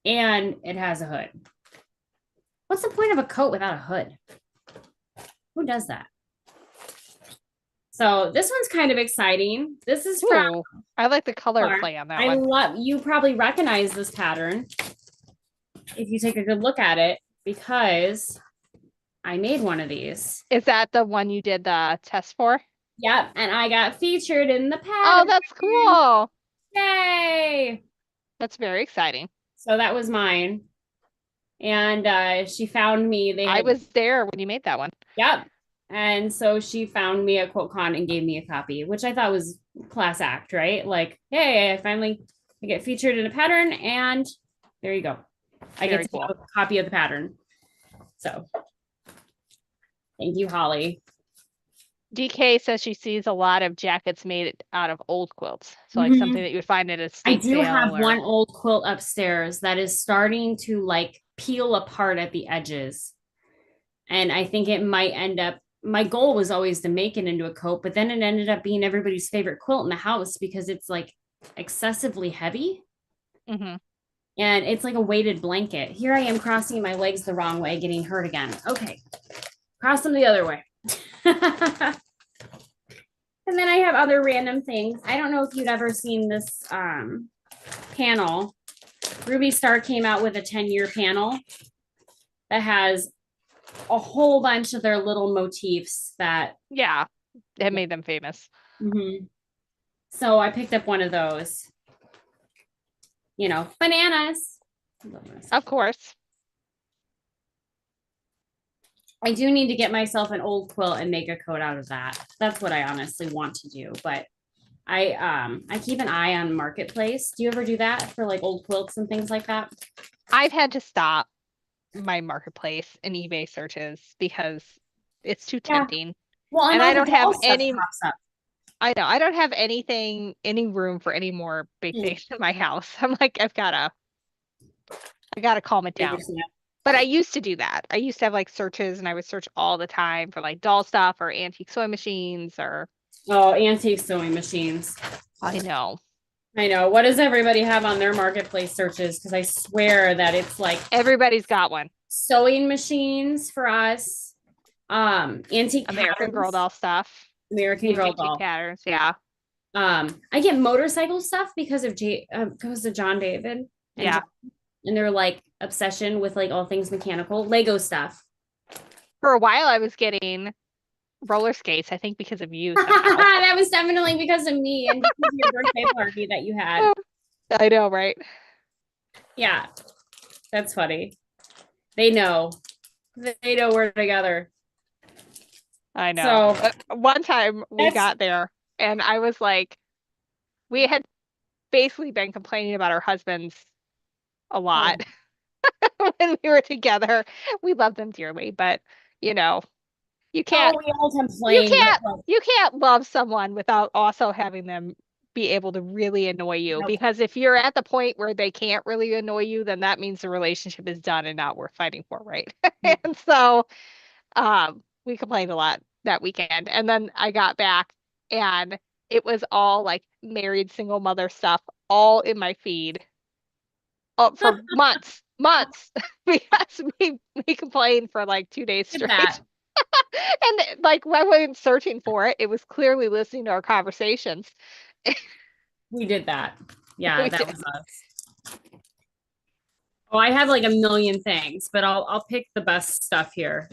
and it has a hood. What's the point of a coat without a hood? Who does that? So this one's kind of exciting. This is from Ooh, I like the color play on that I one. love, you probably recognize this pattern if you take a good look at it because I made one of these. Is that the one you did the test for? Yep, and I got featured in the Oh, pattern. that's cool. Yay! That's very exciting. So that was mine. And she found me. They I had, was there when you made that one. yep. And so she found me at QuiltCon and gave me a copy, which I thought was class act, right? Like, hey, I get featured in a pattern, and there you go. I get Very to cool. have a copy of the pattern. So thank you, Holly. DK says she sees a lot of jackets made out of old quilts. So like Mhm. something that you would find at a I state do have sale or one old quilt upstairs that is starting to like peel apart at the edges. And I think it might end up, my goal was always to make it into a coat, but then it ended up being everybody's favorite quilt in the house because it's like excessively heavy Mhm. and it's like a weighted blanket. Here I am crossing my legs the wrong way, getting hurt again. Okay, cross them the other way. And then I have other random things. I don't know if you'd ever seen this panel. Ruby Star came out with a 10-year panel that has a whole bunch of their little motifs that. Yeah, it made them famous. Mhm. So I picked up one of those. You know, bananas. Of course. I do need to get myself an old quilt and make a coat out of that. That's what I honestly want to do. But I keep an eye on Marketplace. Do you ever do that for like old quilts and things like that? I've had to stop my marketplace and eBay searches because it's too Yeah. tempting. Well, and And I all the don't have doll stuff any, pops up. I know, I don't have anything, any room for any more big Hmm. things in my house. I'm like, I gotta calm it I down. understand. But I used to do that. I used to have like searches and I would search all the time for like doll stuff or antique sewing machines or Oh, antique sewing machines. I know. I know. What does everybody have on their Marketplace searches? Because I swear that it's like Everybody's got one. sewing machines for us, antique American Girl patterns, doll stuff. American New Girl antique doll. patterns. Yeah. I get motorcycle stuff because of John David and Yeah. and their like obsession with like all things mechanical, Lego stuff. For a while I was getting roller skates, I think because of you somehow. That was definitely because of me and because of your birthday party that you had. I know, right? Yeah, that's funny. They know. They know we're together. I know. So One time we that's got there and I was like, we had basically been complaining about our husbands a oh, lot when we were together. We love them dearly, but you know, you can't we all you complain, but can't you can't love someone without also having them be able to really annoy you. nope. Because if you're at the point where they can't really annoy you, then that means the relationship is done and not worth fighting for, right? And so we complained a lot that weekend. And then I got back and it was all like married single mother stuff all in my feed for months because we complained for like 2 days Did that. straight. And like when I went searching for it, it was clearly listening to our conversations. We did that. Yeah, We that did. was us. Oh, I have like a million things, but I'll pick the best stuff here.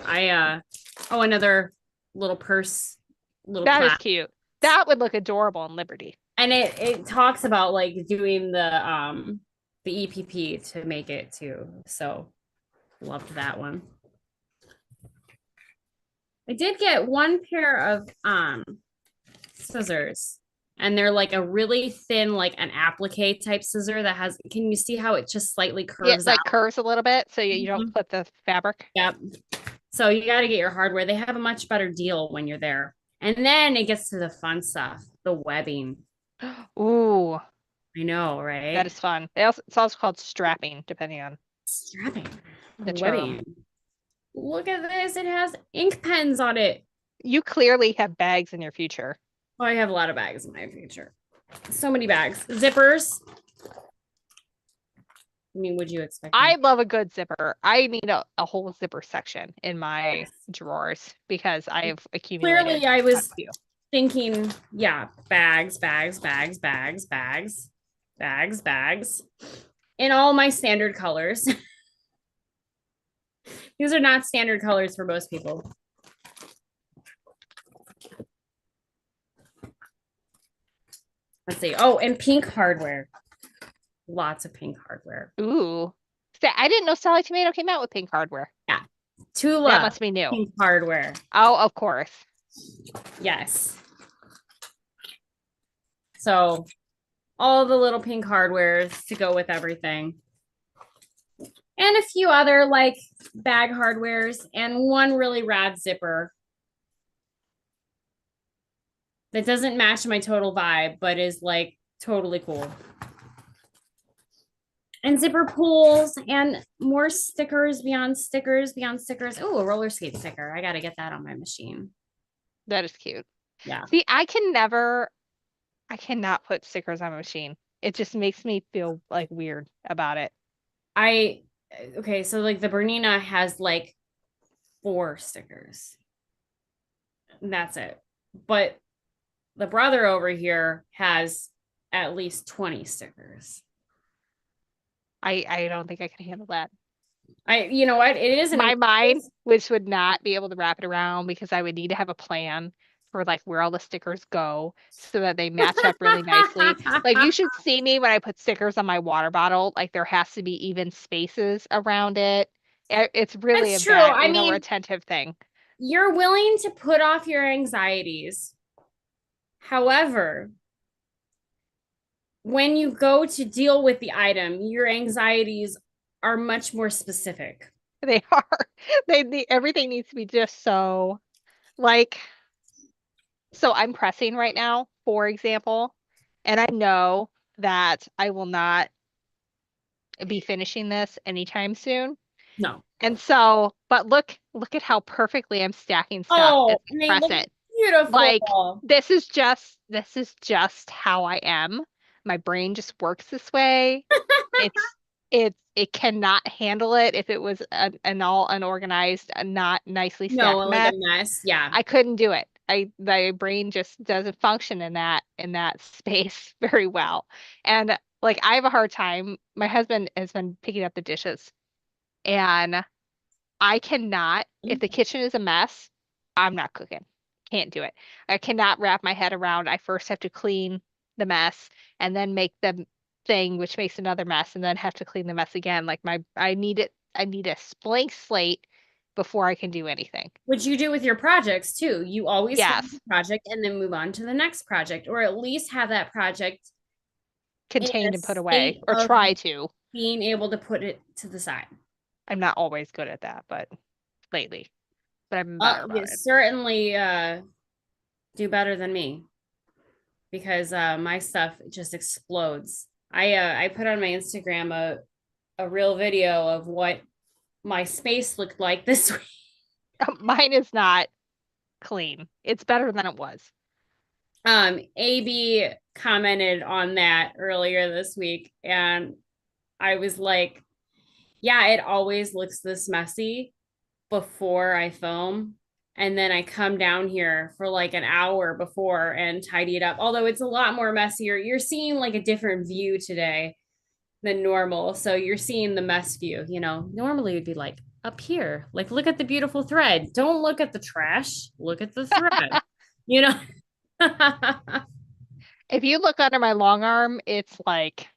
Another little purse, little That is clasp. cute. That would look adorable in Liberty. And it talks about like doing the EPP to make it too. So loved that one. I did get one pair of scissors and they're like a really thin, like an applique type scissor that has, can you see how it just slightly Yeah, curves out? like curves a little bit so you don't Mhm. clip the fabric. Yep. So you got to get your hardware. They have a much better deal when you're there. And then it gets to the fun stuff, the webbing. Ooh, I know, that right? is fun. It's also called strapping, depending on Strapping, the term. webbing. Look at this. It has ink pens on it. You clearly have bags in your future. Oh, I have a lot of bags in my future. So many bags. Zippers. I mean, would you expect I me? love a good zipper. I need a whole zipper section in my Yes. drawers because I've accumulated Clearly, I quite was a few. thinking, yeah, bags, bags, bags, bags, bags, bags, bags, in all my standard colors. These are not standard colors for most people. Let's see. Oh, and pink hardware. Lots of pink hardware. Ooh. I didn't know Sally Tomato came out with pink hardware. Yeah. That Tula must be new. pink hardware. Oh, of course. Yes. So all the little pink hardwares to go with everything. And a few other like bag hardwares and one really rad zipper that doesn't match my total vibe, but is like totally cool. And zipper pulls and more stickers beyond stickers beyond stickers. Oh, a roller skate sticker. I got to get that on my machine. That is cute. Yeah. See, I cannot put stickers on my machine. It just makes me feel like weird about it. I, okay. So like the Bernina has like 4 stickers. And that's it. But the brother over here has at least 20 stickers. I don't think I can handle that. You know what? It is an My mind, which would not be able to wrap it around because I would need to have a plan for like where all the stickers go so that they match up really nicely. Like you should see me when I put stickers on my water bottle. Like there has to be even spaces around it. It's really That's true. I a mean, retentive thing. you're willing to put off your anxieties. However, when you go to deal with the item, your anxieties are much more specific. They are. They need everything needs to be just so like so I'm pressing right now, for example, and I know that I will not be finishing this anytime soon. No. And so, but look at how perfectly I'm stacking stuff as Oh, I and they press look it. Like beautiful. this is just how I am. My brain just works this way. It's it cannot handle it if it was an all unorganized, not nicely No, stacked like a mess. mess. Yeah. I couldn't do it. My brain just doesn't function in that space very well. And like I have a hard time. My husband has been picking up the dishes and I cannot, if the kitchen is a mess, I'm not cooking. Can't do it. I cannot wrap my head around. I first have to clean the mess and then make the thing, which makes another mess, and then have to clean the mess again. Like I need a blank slate before I can do anything. Which you do with your projects too. You always finish Yes, a project and then move on to the next project, or at least have that project in a contained and put away, state or of try to. being able to put it to the side. I'm not always good at that, but lately, but I'm Well, better you about it. certainly do better than me because my stuff just explodes. I put on my Instagram a real video of what my space looked like this week. Mine is not clean. It's better than it was. AB commented on that earlier this week, and I was like, yeah, it always looks this messy before I film. And then I come down here for like an hour before and tidy it up. Although it's a lot more messier. You're seeing like a different view today than normal. So you're seeing the mess view. You know, normally it'd be like up here, like look at the beautiful thread. Don't look at the trash, look at the thread, you know? If you look under my long arm, it's like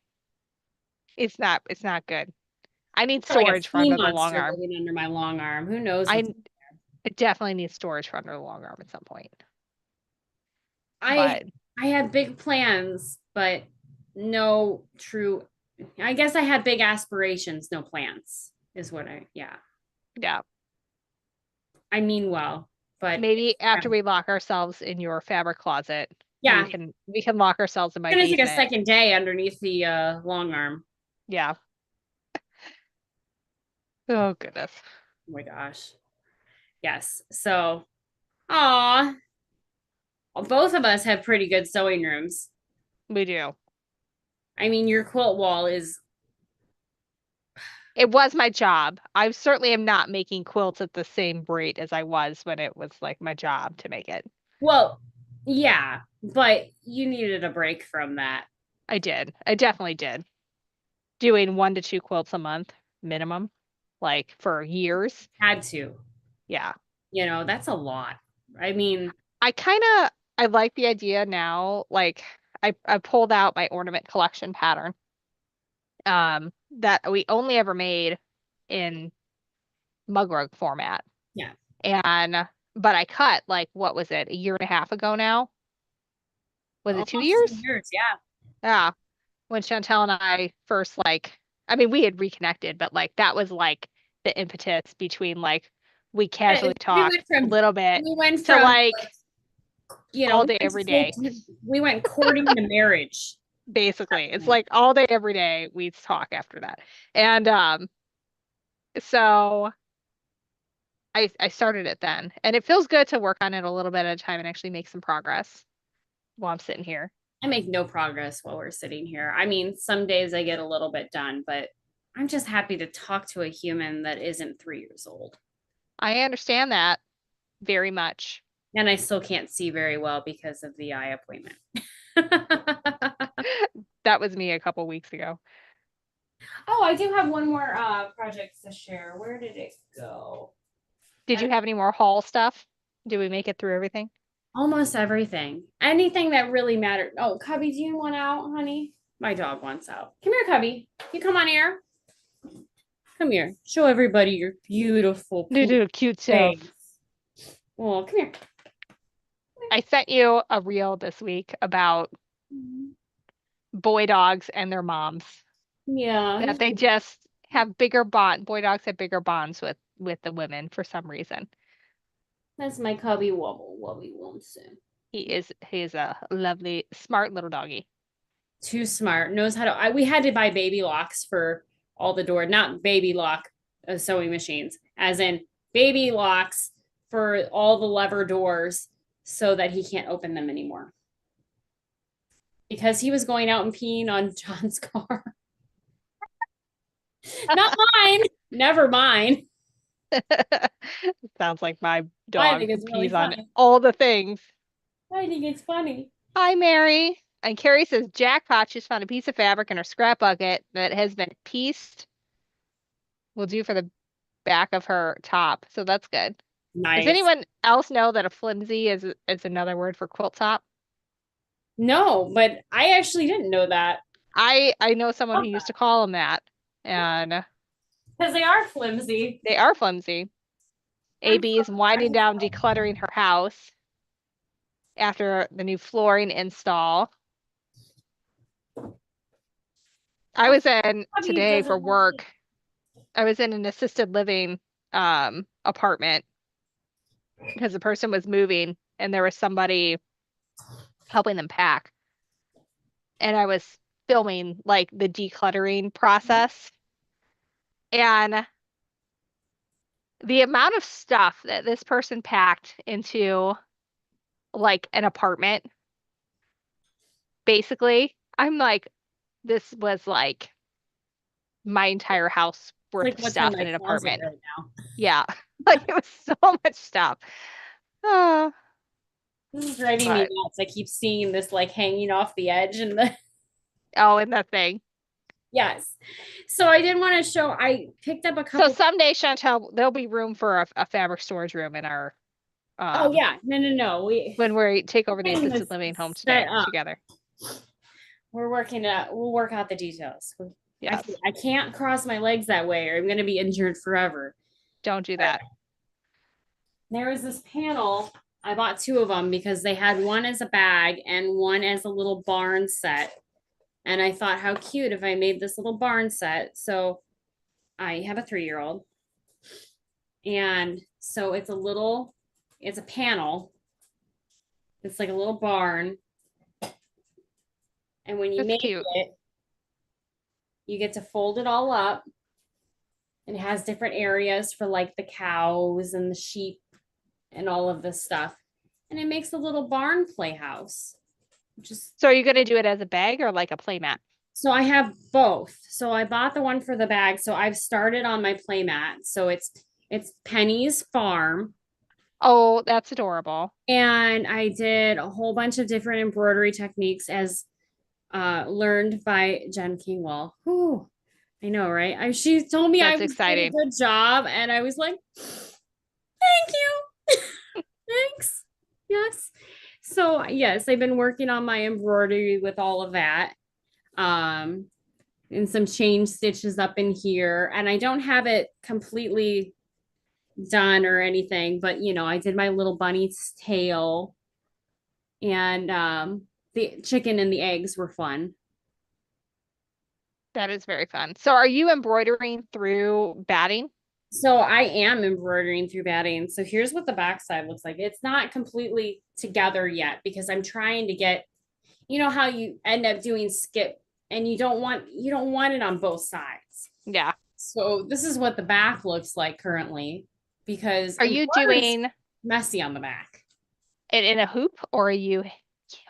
it's not good. I need Like a storage for sea under the long monster arm. living under my long arm. Who knows what's I definitely need storage for under the long arm at some point. I But I have big plans, but no true. I guess I had big aspirations, no plans is what I yeah. yeah, I mean well. but Maybe after we lock ourselves in your fabric closet, yeah, we can lock ourselves in my it's gonna take a basement. second day underneath the long arm. Yeah. Oh goodness. Oh my gosh. Yes. So, aw, both of us have pretty good sewing rooms. We do. I mean, your quilt wall is, It was my job. I certainly am not making quilts at the same rate as I was when it was like my job to make it. well, yeah, but you needed a break from that. I did. I definitely did. Doing 1 to 2 quilts a month minimum, like for years. Had to, Yeah. that's a lot. I mean, I kind of I like the idea now. Like I pulled out my ornament collection pattern that we only ever made in mug rug format. yeah, And but I cut like what was it, a year and a half ago now? Was it two almost two years? years. Yeah. Yeah. When Chantel and I first like I mean we had reconnected, but like that was like the impetus between like we casually We talked went a from, little bit we went to from, like we all day went every day. we went courting to marriage. Basically. It's like all day every day we talk after that. And so I started it then. And it feels good to work on it a little bit at a time and actually make some progress while I'm sitting here. I make no progress while we're sitting here. I mean, some days I get a little bit done, but I'm just happy to talk to a human that isn't 3 years old. I understand that very much. And I still can't see very well because of the eye appointment. That was me a couple weeks ago. Oh, I do have one more project to share. Where did it go? Did you have any more haul stuff? Did we make it through everything? Almost everything. Anything that really mattered. Oh, Cubby, do you want out, honey? My dog wants out. Come here, Cubby. You come on here. Come here. Show everybody your beautiful Do cute face. stuff. Oh, come here. I sent you a reel this week about boy dogs and their moms. Yeah, That they just have bigger bond. Boy dogs have bigger bonds with the women for some reason. that's my Cubby Wobble Wubby Wilson. He is a lovely, smart little doggy. Too smart. Knows how to. We had to buy baby locks for all the door, not baby lock sewing machines, as in baby locks for all the lever doors, so that he can't open them anymore. Because he was going out and peeing on John's car. Not mine. Never mine. Sounds like my I dog think who it's really pees on funny. all the things. I think it's funny. Hi, Mary. And Carrie says, jackpot, she's found a piece of fabric in her scrap bucket that has been pieced. Will do for the back of her top. So that's good. Does Nice. anyone else know that a flimsy is another word for quilt top? No, but I actually didn't know that. I know someone who used to call them that, and Because they are flimsy. they are flimsy. I'm AB is winding down decluttering her house after the new flooring install. I was in Bobby today doesn't for want to. work. I was in an assisted living apartment because the person was moving and there was somebody helping them pack. And I was filming like the decluttering process. And the amount of stuff that this person packed into like an apartment, basically, I'm like, this was like my entire house worth Like of what's in stuff my in an closet apartment. right now. Yeah. Like it was so much stuff. Uh, This is driving me but nuts. I keep seeing this like hanging off the edge and the oh, and the thing. yes. So I did want to show I picked up a So couple. someday, Chantel, there'll be room for a fabric storage room in our Oh yeah. No, no, no. when we take over the Getting assisted this living home set today up. together. We'll work out the details. Yes. I can't cross my legs that way or I'm gonna be injured forever. Don't do that. There was this panel. I bought two of them because they had one as a bag and one as a little barn set. And I thought, how cute if I made this little barn set. So I have a 3-year-old. And so it's a little it's a panel. It's like a little barn. And when you That's make cute. it, you get to fold it all up. It has different areas for like the cows and the sheep and all of this stuff. And it makes a little barn playhouse. Just So are you going to do it as a bag or like a playmat? so I have both. So I bought the one for the bag. So I've started on my playmat. So it's Penny's Farm. Oh, that's adorable. And I did a whole bunch of different embroidery techniques as learned by Jen Kingwell. Whew, I know, right? She told me I That's was doing a exciting. good job, and I was like, "Thank you, thanks, yes." So yes, I've been working on my embroidery with all of that, um, and some chain stitches up in here, and I don't have it completely done or anything, but I did my little bunny's tail, and the chicken and the eggs were fun. That is very fun. So are you embroidering through batting? So I am embroidering through batting. So here's what the backside looks like. It's not completely together yet because I'm trying to get, how you end up doing skip and you don't want it on both sides. Yeah. So this is what the back looks like currently because Are you embroidery is doing messy on the back. it in a hoop or are you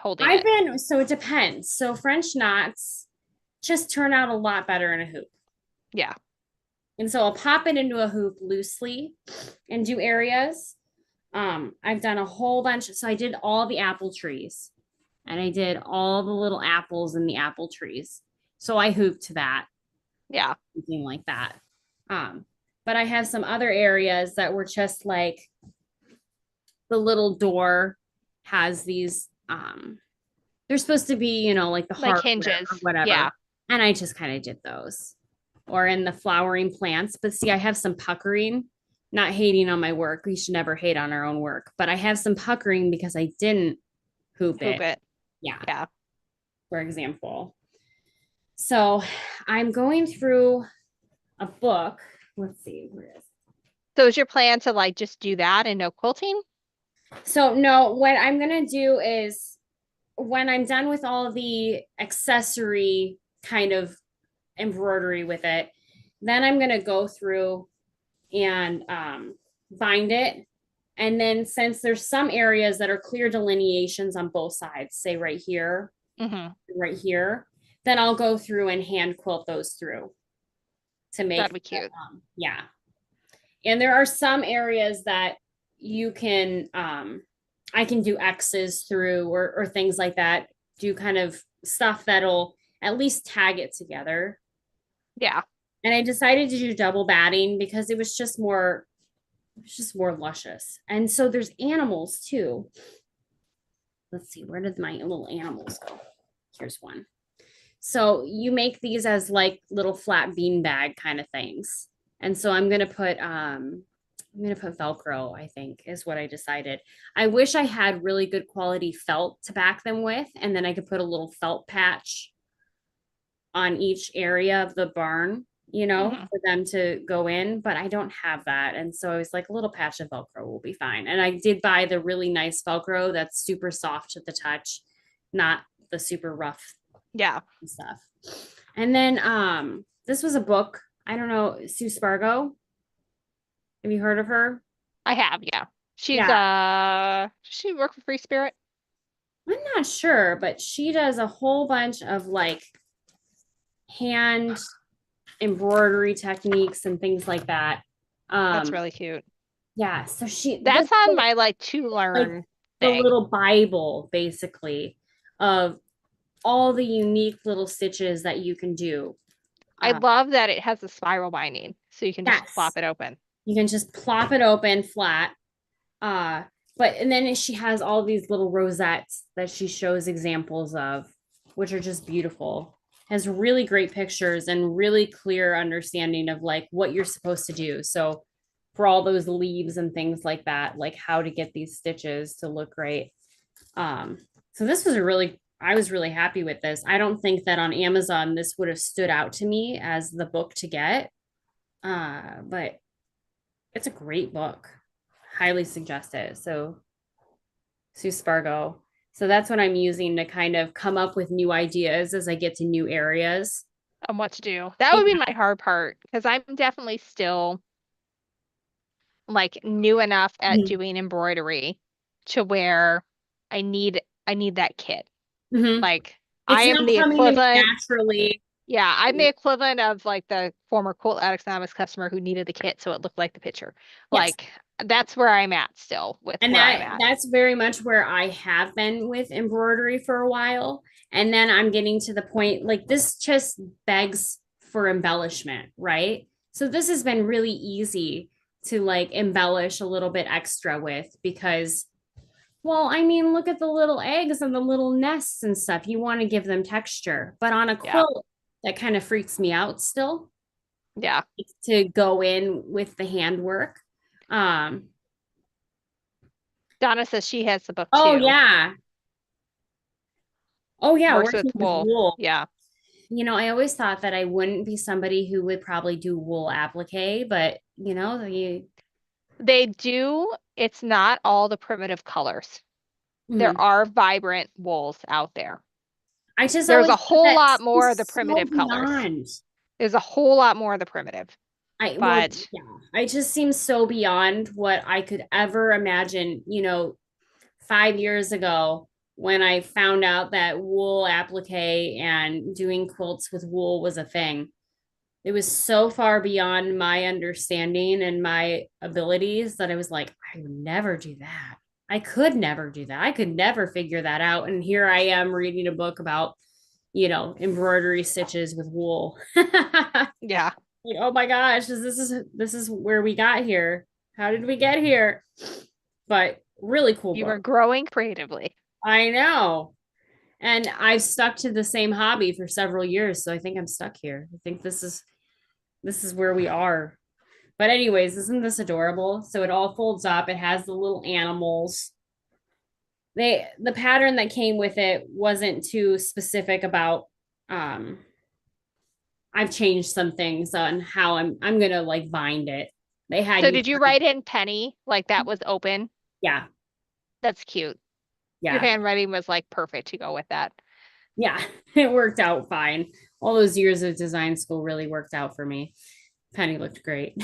holding I've it? been so it depends. So French knots just turn out a lot better in a hoop. Yeah. And so I'll pop it into a hoop loosely and do areas. I've done a whole bunch. So I did all the apple trees and I did all the little apples in the apple trees. So I hooped that, Yeah. something like that. Um, but I have some other areas that were just like the little door has these they're supposed to be, like the Like hardware or hinges. whatever. Yeah. And I just kind of did those. Or in the flowering plants. But see, I have some puckering, not hating on my work. We should never hate on our own work, but I have some puckering because I didn't hoop Hoop it. it. Yeah, Yeah. for example. So I'm going through a book. Let's see, where is it? So is your plan to like just do that and no quilting? So no, what I'm gonna do is when I'm done with all the accessory kind of embroidery with it, then I'm gonna go through and bind it. And then since there's some areas that are clear delineations on both sides, say Hmm. right here, then I'll go through and hand quilt those through to make, That'd be cute. yeah. And there are some areas that you can, I can do X's through or things like that, do kind of stuff that'll at least tag it together. Yeah. And I decided to do double batting because it was just more luscious. And so there's animals too. Let's see, where did my little animals go? Here's one. So you make these as like little flat bean bag kind of things. And so I'm gonna put Velcro, I think, is what I decided. I wish I had really good quality felt to back them with, and then I could put a little felt patch on each area of the barn, Hmm. for them to go in, but I don't have that. And so I was like, a little patch of Velcro will be fine. And I did buy the really nice Velcro that's super soft to the touch, not the super rough Yeah. stuff. And then this was a book. I don't know, Sue Spargo. Have you heard of her? I have, yeah. She's Yeah. does she work for Free Spirit? I'm not sure, but she does a whole bunch of like hand embroidery techniques and things like that. That's Um, really cute. yeah, so this That's on my like to like learn the thing. little Bible basically of all the unique little stitches that you can do. I Uh, love that it has a spiral binding, so you can just yes, plop it open. you can just plop it open flat. Uh, but and then she has all these little rosettes that she shows examples of, which are just beautiful. Has really great pictures and really clear understanding of like what you're supposed to do. So for all those leaves and things like that, like how to get these stitches to look great. Um, so this was I was really happy with this. I don't think that on Amazon this would have stood out to me as the book to get. But it's a great book. highly suggest it. So Sue Spargo. So that's what I'm using to kind of come up with new ideas as I get to new areas. On what to do. That would be Yeah. my hard part because I'm definitely still like new enough at doing embroidery to where I need that kit. Mm-hmm. Like I It's am not the coming to me equivalent. naturally. Yeah, I'm the equivalent of like the former Quilt Addicts Anonymous customer who needed the kit so it looked like the picture. Yes. Like that's where I'm at still with And where I'm at. that's very much where I have been with embroidery for a while. And then I'm getting to the point like this just begs for embellishment, right? So this has been really easy to like embellish a little bit extra with because well, I mean, look at the little eggs and the little nests and stuff. You want to give them texture, but on a Yeah. quilt, that kind of freaks me out still Yeah. to go in with the handwork. Um, Donna says she has the book oh too. yeah. Oh yeah, Works with working with wool. wool. Yeah. You know, I always thought that I wouldn't be somebody who would probably do wool applique, but you know, you They do, it's not all the primitive colors. There mhm. are vibrant wools out there. I just There's always a thought whole that lot more of the seems so primitive colors. beyond. There's a whole lot more of the primitive, I well, but yeah, I just seems so beyond what I could ever imagine, 5 years ago when I found out that wool applique and doing quilts with wool was a thing. It was so far beyond my understanding and my abilities that I was like, I would never do that. I could never do that. I could never figure that out. And here I am reading a book about, embroidery stitches with wool. yeah, Like, oh my gosh, this is where we got here. How did we get here? But really cool you book. are growing creatively. I know. And I've stuck to the same hobby for several years, so I think I'm stuck here. I think this is where we are. But anyways, isn't this adorable? So it all folds up. It has the little animals. The pattern that came with it wasn't too specific about um I've changed some things on how I'm gonna like bind it. They had So you did you write in penny like that was open? yeah, That's cute. Your yeah. handwriting was like perfect to go with that. Yeah, it worked out fine. All those years of design school really worked out for me. Penny looked great.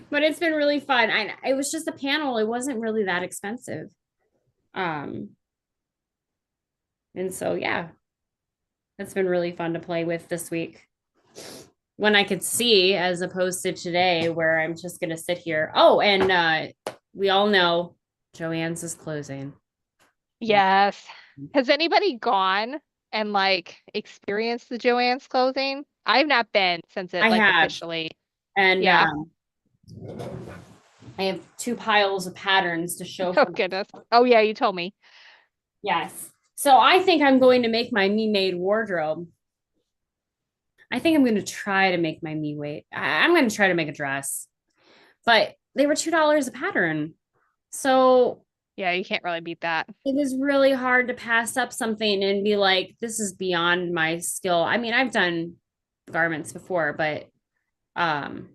But it's been really fun. It was just a panel. It wasn't really that expensive. Um, and so yeah, it's been really fun to play with this week. When I could see as opposed to today where I'm just gonna sit here. Oh, and we all know Joann's is closing. Yeah. Yes. Has anybody gone and like experienced the Joann's clothing? I've not been since it I like have. officially. And Yeah. I have two piles of patterns to show Oh for goodness. Oh yeah, you told me. yes. So I think I'm going to make my me made wardrobe. I think I'm going to try to make my me weight. I'm going to try to make a dress, but they were $2 a pattern. So Yeah, you can't really beat that. it was really hard to pass up something and be like, this is beyond my skill. I mean, I've done garments before, but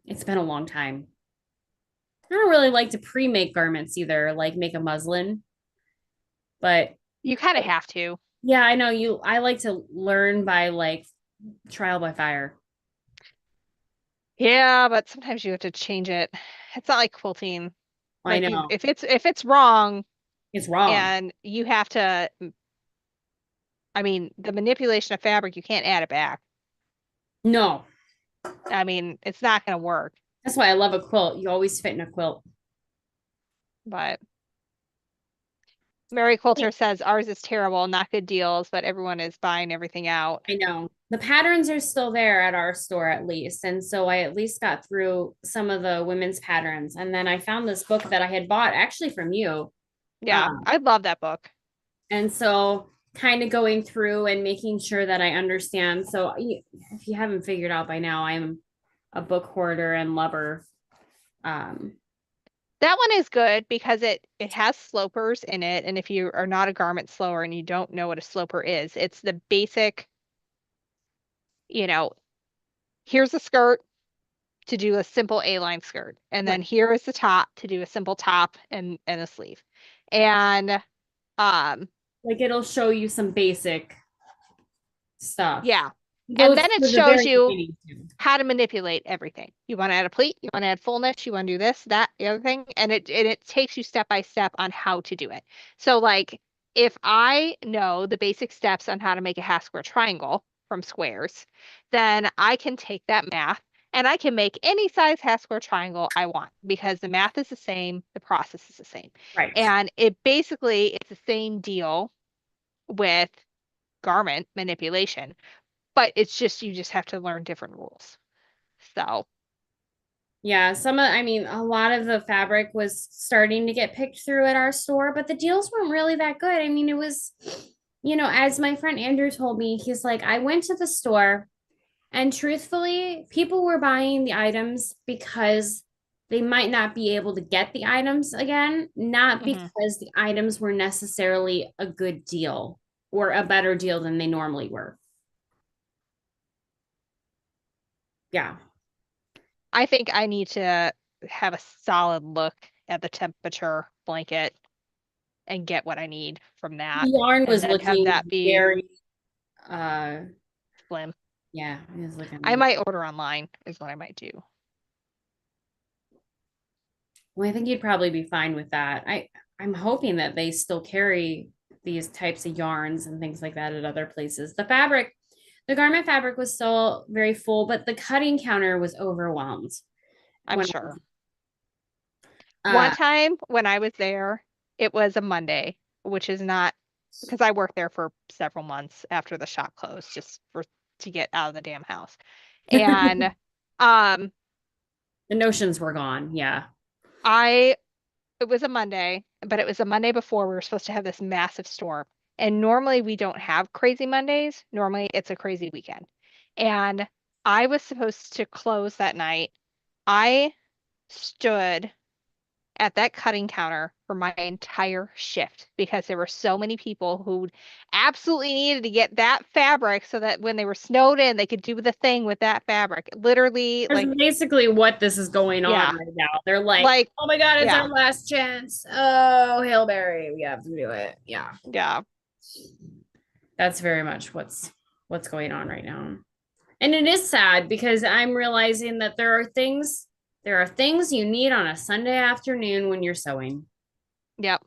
it's been a long time. I don't really like to pre-make garments either, like make a muslin, but You kind of have to. yeah, I know I like to learn by like trial by fire. Yeah, but sometimes you have to change it. It's not like quilting. I Like you know if it's wrong it's wrong. and you have to I mean, the manipulation of fabric, you can't add it back. No, I mean, it's not going to work. that's why I love a quilt. You always fit in a quilt. But Mary Coulter says ours is terrible, not good deals, but everyone is buying everything out. I know. The patterns are still there at our store at least. And so I at least got through some of the women's patterns. And then I found this book that I had bought actually from you. Yeah, Um, I love that book. and so kind of going through and making sure that I understand. So if you haven't figured out by now, I'm a book hoarder and lover. Um, That one is good because it has slopers in it, and if you are not a garment slower and you don't know what a sloper is, it's the basic, you know, here's a skirt, to do a simple A-line skirt. And Right. then here is the top to do a simple top and a sleeve. And um Like it'll show you some basic stuff. yeah. It And goes then it to the shows very you beginning too. how to manipulate everything. You want to add a pleat, you want to add fullness, you want to do this, that, the other thing, and it takes you step by step on how to do it. So like if I know the basic steps on how to make a half square triangle from squares, then I can take that math and I can make any size half square triangle I want because the math is the same, the process is the same. Right. And it basically it's the same deal with garment manipulation, but it's just you just have to learn different rules. So Yeah, I mean, a lot of the fabric was starting to get picked through at our store, but the deals weren't really that good. I mean, it was, as my friend Andrew told me, he's like, I went to the store and truthfully, people were buying the items because they might not be able to get the items again, not mhm. because the items were necessarily a good deal or a better deal than they normally were. Yeah. I think I need to have a solid look at the temperature blanket and get what I need from The that, yarn and was then have looking that be very, uh, slim. yeah, it was I looking. might order online is what I might do. Well, I think you'd probably be fine with that. I'm hoping that they still carry these types of yarns and things like that at other places. The garment fabric was still very full, but the cutting counter was overwhelmed I'm when sure. One uh time when I was there, it was a Monday, which is not because I worked there for several months after the shop closed, just for to get out of the damn house. And um the notions were gone. Yeah. I it was a Monday, but it was a Monday before we were supposed to have this massive storm. And normally we don't have crazy Mondays. Normally it's a crazy weekend. And I was supposed to close that night. I stood at that cutting counter for my entire shift because there were so many people who absolutely needed to get that fabric so that when they were snowed in, they could do the thing with that fabric. Literally, That's like, basically what this is going on yeah, right now. They're like, like, oh my God, it's yeah, our last chance. Oh, Hail Mary, we have to do it. Yeah. yeah, That's very much what's going on right now. And it is sad because I'm realizing that there are things you need on a Sunday afternoon when you're sewing. yep.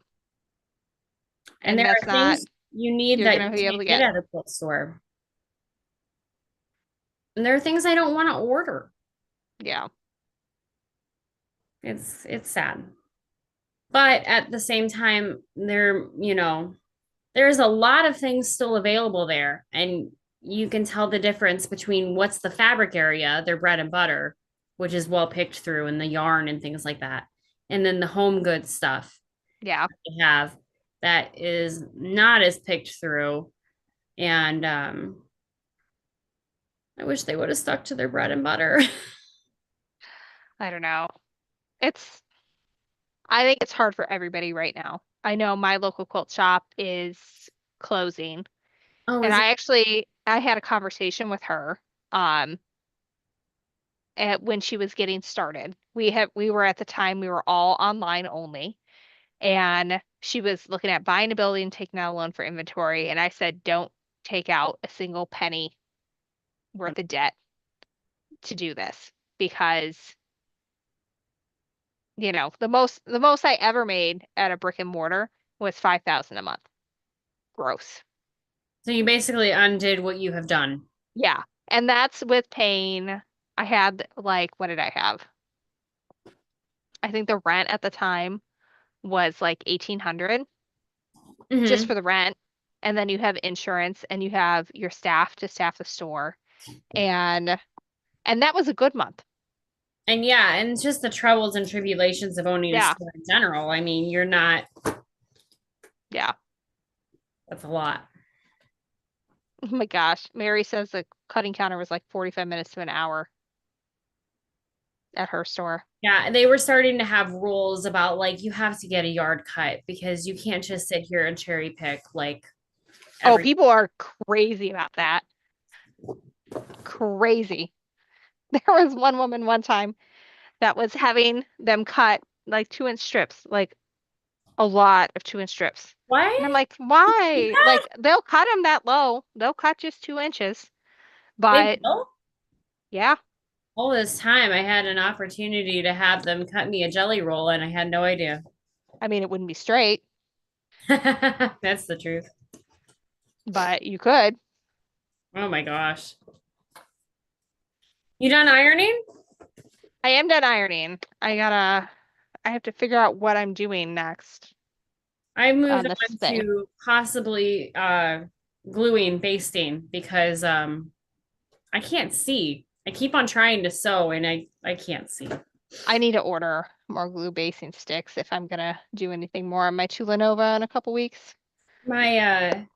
And And there that's are not, things you need you're that going you to be able can't to get get. at a quilt store. And there are things I don't want to order. Yeah. It's sad. But at the same time, there's a lot of things still available there. And you can tell the difference between what's the fabric area, their bread and butter, which is well picked through, and the yarn and things like that. And then the home goods stuff Yeah. they have that is not as picked through. And I wish they would have stuck to their bread and butter. I don't know. It's, I think it's hard for everybody right now. I know my local quilt shop is closing. Oh, And is it? I had a conversation with her um when she was getting started. We were at the time we were all online only, and she was looking at buying a building, taking out a loan for inventory, and I said, don't take out a single penny worth of debt to do this because, the most I ever made at a brick and mortar was 5,000 a month. Gross. So you basically undid what you have done. Yeah. And that's with paying, I had like, what did I have? I think the rent at the time was like 1,800 just Hmm. for the rent. And then you have insurance and you have your staff to staff the store. And and that was a good month. And yeah, and it's just the troubles and tribulations of owning a Yeah. store in general. I mean, you're not, Yeah. that's a lot. Oh my gosh. Mary says the cutting counter was like 45 minutes to an hour at her store. Yeah, they were starting to have rules about like you have to get a yard cut because you can't just sit here and cherry pick like Oh, every. people are crazy about that. Crazy. There was one woman one time that was having them cut like 2-inch strips, like a lot of 2-inch strips. And I'm What? like, why? Like they'll cut them that low. They'll cut just 2 inches. They But will? yeah, All this time I had an opportunity to have them cut me a jelly roll and I had no idea. I mean, it wouldn't be straight, That's the truth. but you could. Oh my gosh. You done ironing? I am done ironing. I have to figure out what I'm doing next I moved on this on thing. to possibly gluing basting because I can't see. I keep on trying to sew and I can't see. I need to order more glue basing sticks if I'm gonna do anything more on my Tulanova in a couple weeks. My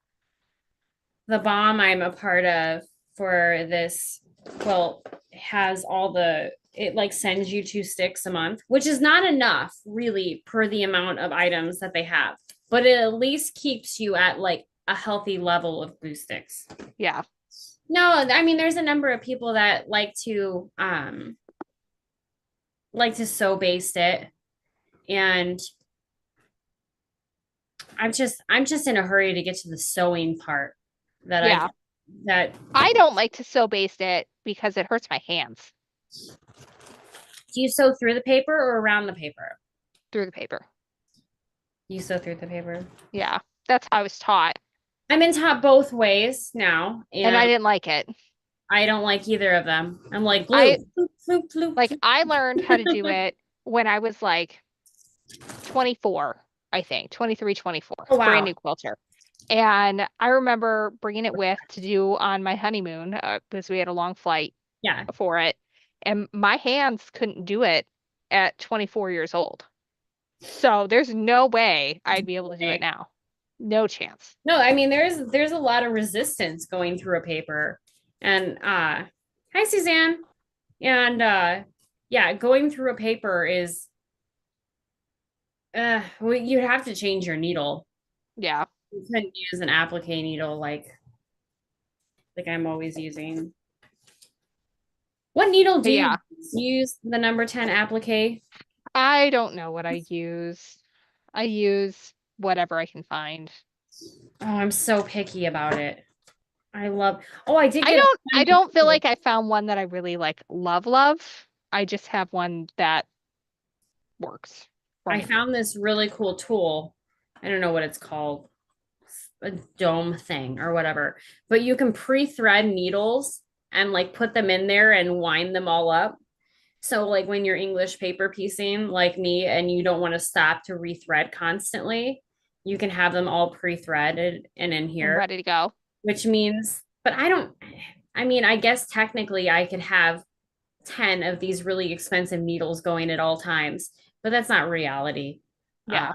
the bomb I'm a part of for this quilt has all the it like sends you 2 sticks a month, which is not enough really per the amount of items that they have, but it at least keeps you at like a healthy level of glue sticks. Yeah, No, I mean there's a number of people that like to sew baste it, and I'm just in a hurry to get to the sewing part that I yeah. that I don't like to sew baste it because it hurts my hands do you sew through the paper or around the paper? through the paper. You sew through the paper. Yeah, that's how I was taught, I'm in taught both ways now, and I and didn't like it. I don't like either of them. I'm like glue. I Floop, floop, floop, like floop. I learned how to do it when I was like 24, I think, 23, 24, Oh brand wow. new quilter. And I remember bringing it with to do on my honeymoon because we had a long flight Yeah. for it. And my hands couldn't do it at 24 years old. So there's no way I'd be able to do it Okay. now. No chance. No, I mean there's a lot of resistance going through a paper. And hi Suzanne. And yeah, going through a paper is well, you have to change your needle. Yeah. You couldn't use an applique needle like I'm always using. What needle do But you yeah, use? You use the number 10 applique? I don't know what I use. I use whatever I can find. Oh, I'm so picky about it. I love. Oh, I did I get a don't I shiny don't feel tool. like I found one that I really like love. I just have one that works for I me. found this really cool tool. I don't know what it's called, a dome thing or whatever. But you can pre-thread needles and like put them in there and wind them all up. So like when you're English paper piecing like me and you don't want to stop to rethread constantly, you can have them all pre-threaded and in I'm here, ready to go. which means, but I mean, I guess technically I could have 10 of these really expensive needles going at all times, but that's not reality. Yeah.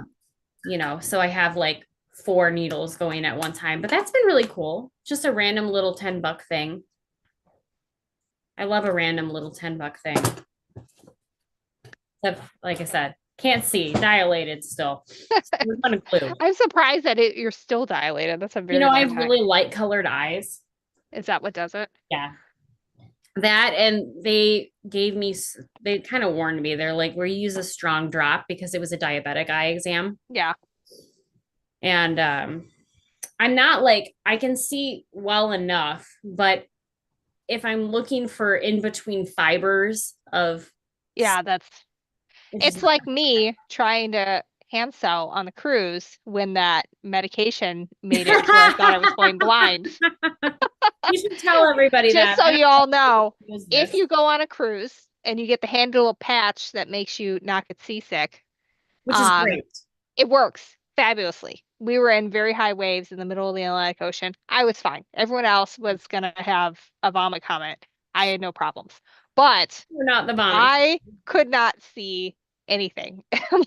So I have like four needles going at one time, but that's been really cool. Just a random little $10 thing. I love a random little $10 thing. Except, like I said, can't see, dilated still. So we're gonna glue. I'm surprised that you're still dilated. That's a very I long have time. really light colored eyes. Is that what does it? Yeah. That and they kind of warned me. They're like, we use a strong drop because it was a diabetic eye exam. Yeah. And I'm not like I can see well enough, but if I'm looking for in between fibers of Yeah, that's it's just it's like me trying to hand sew on the cruise when that medication made it to where I thought I was going blind. you should tell everybody Just that. so I don't you all know, know who knows if this, you go on a cruise and you get the hand little patch that makes you not get seasick, which is um, great. it works fabulously. We were in very high waves in the middle of the Atlantic Ocean. I was fine. Everyone else was gonna have a vomit comment. I had no problems. But We're not the vomit. I could not see anything.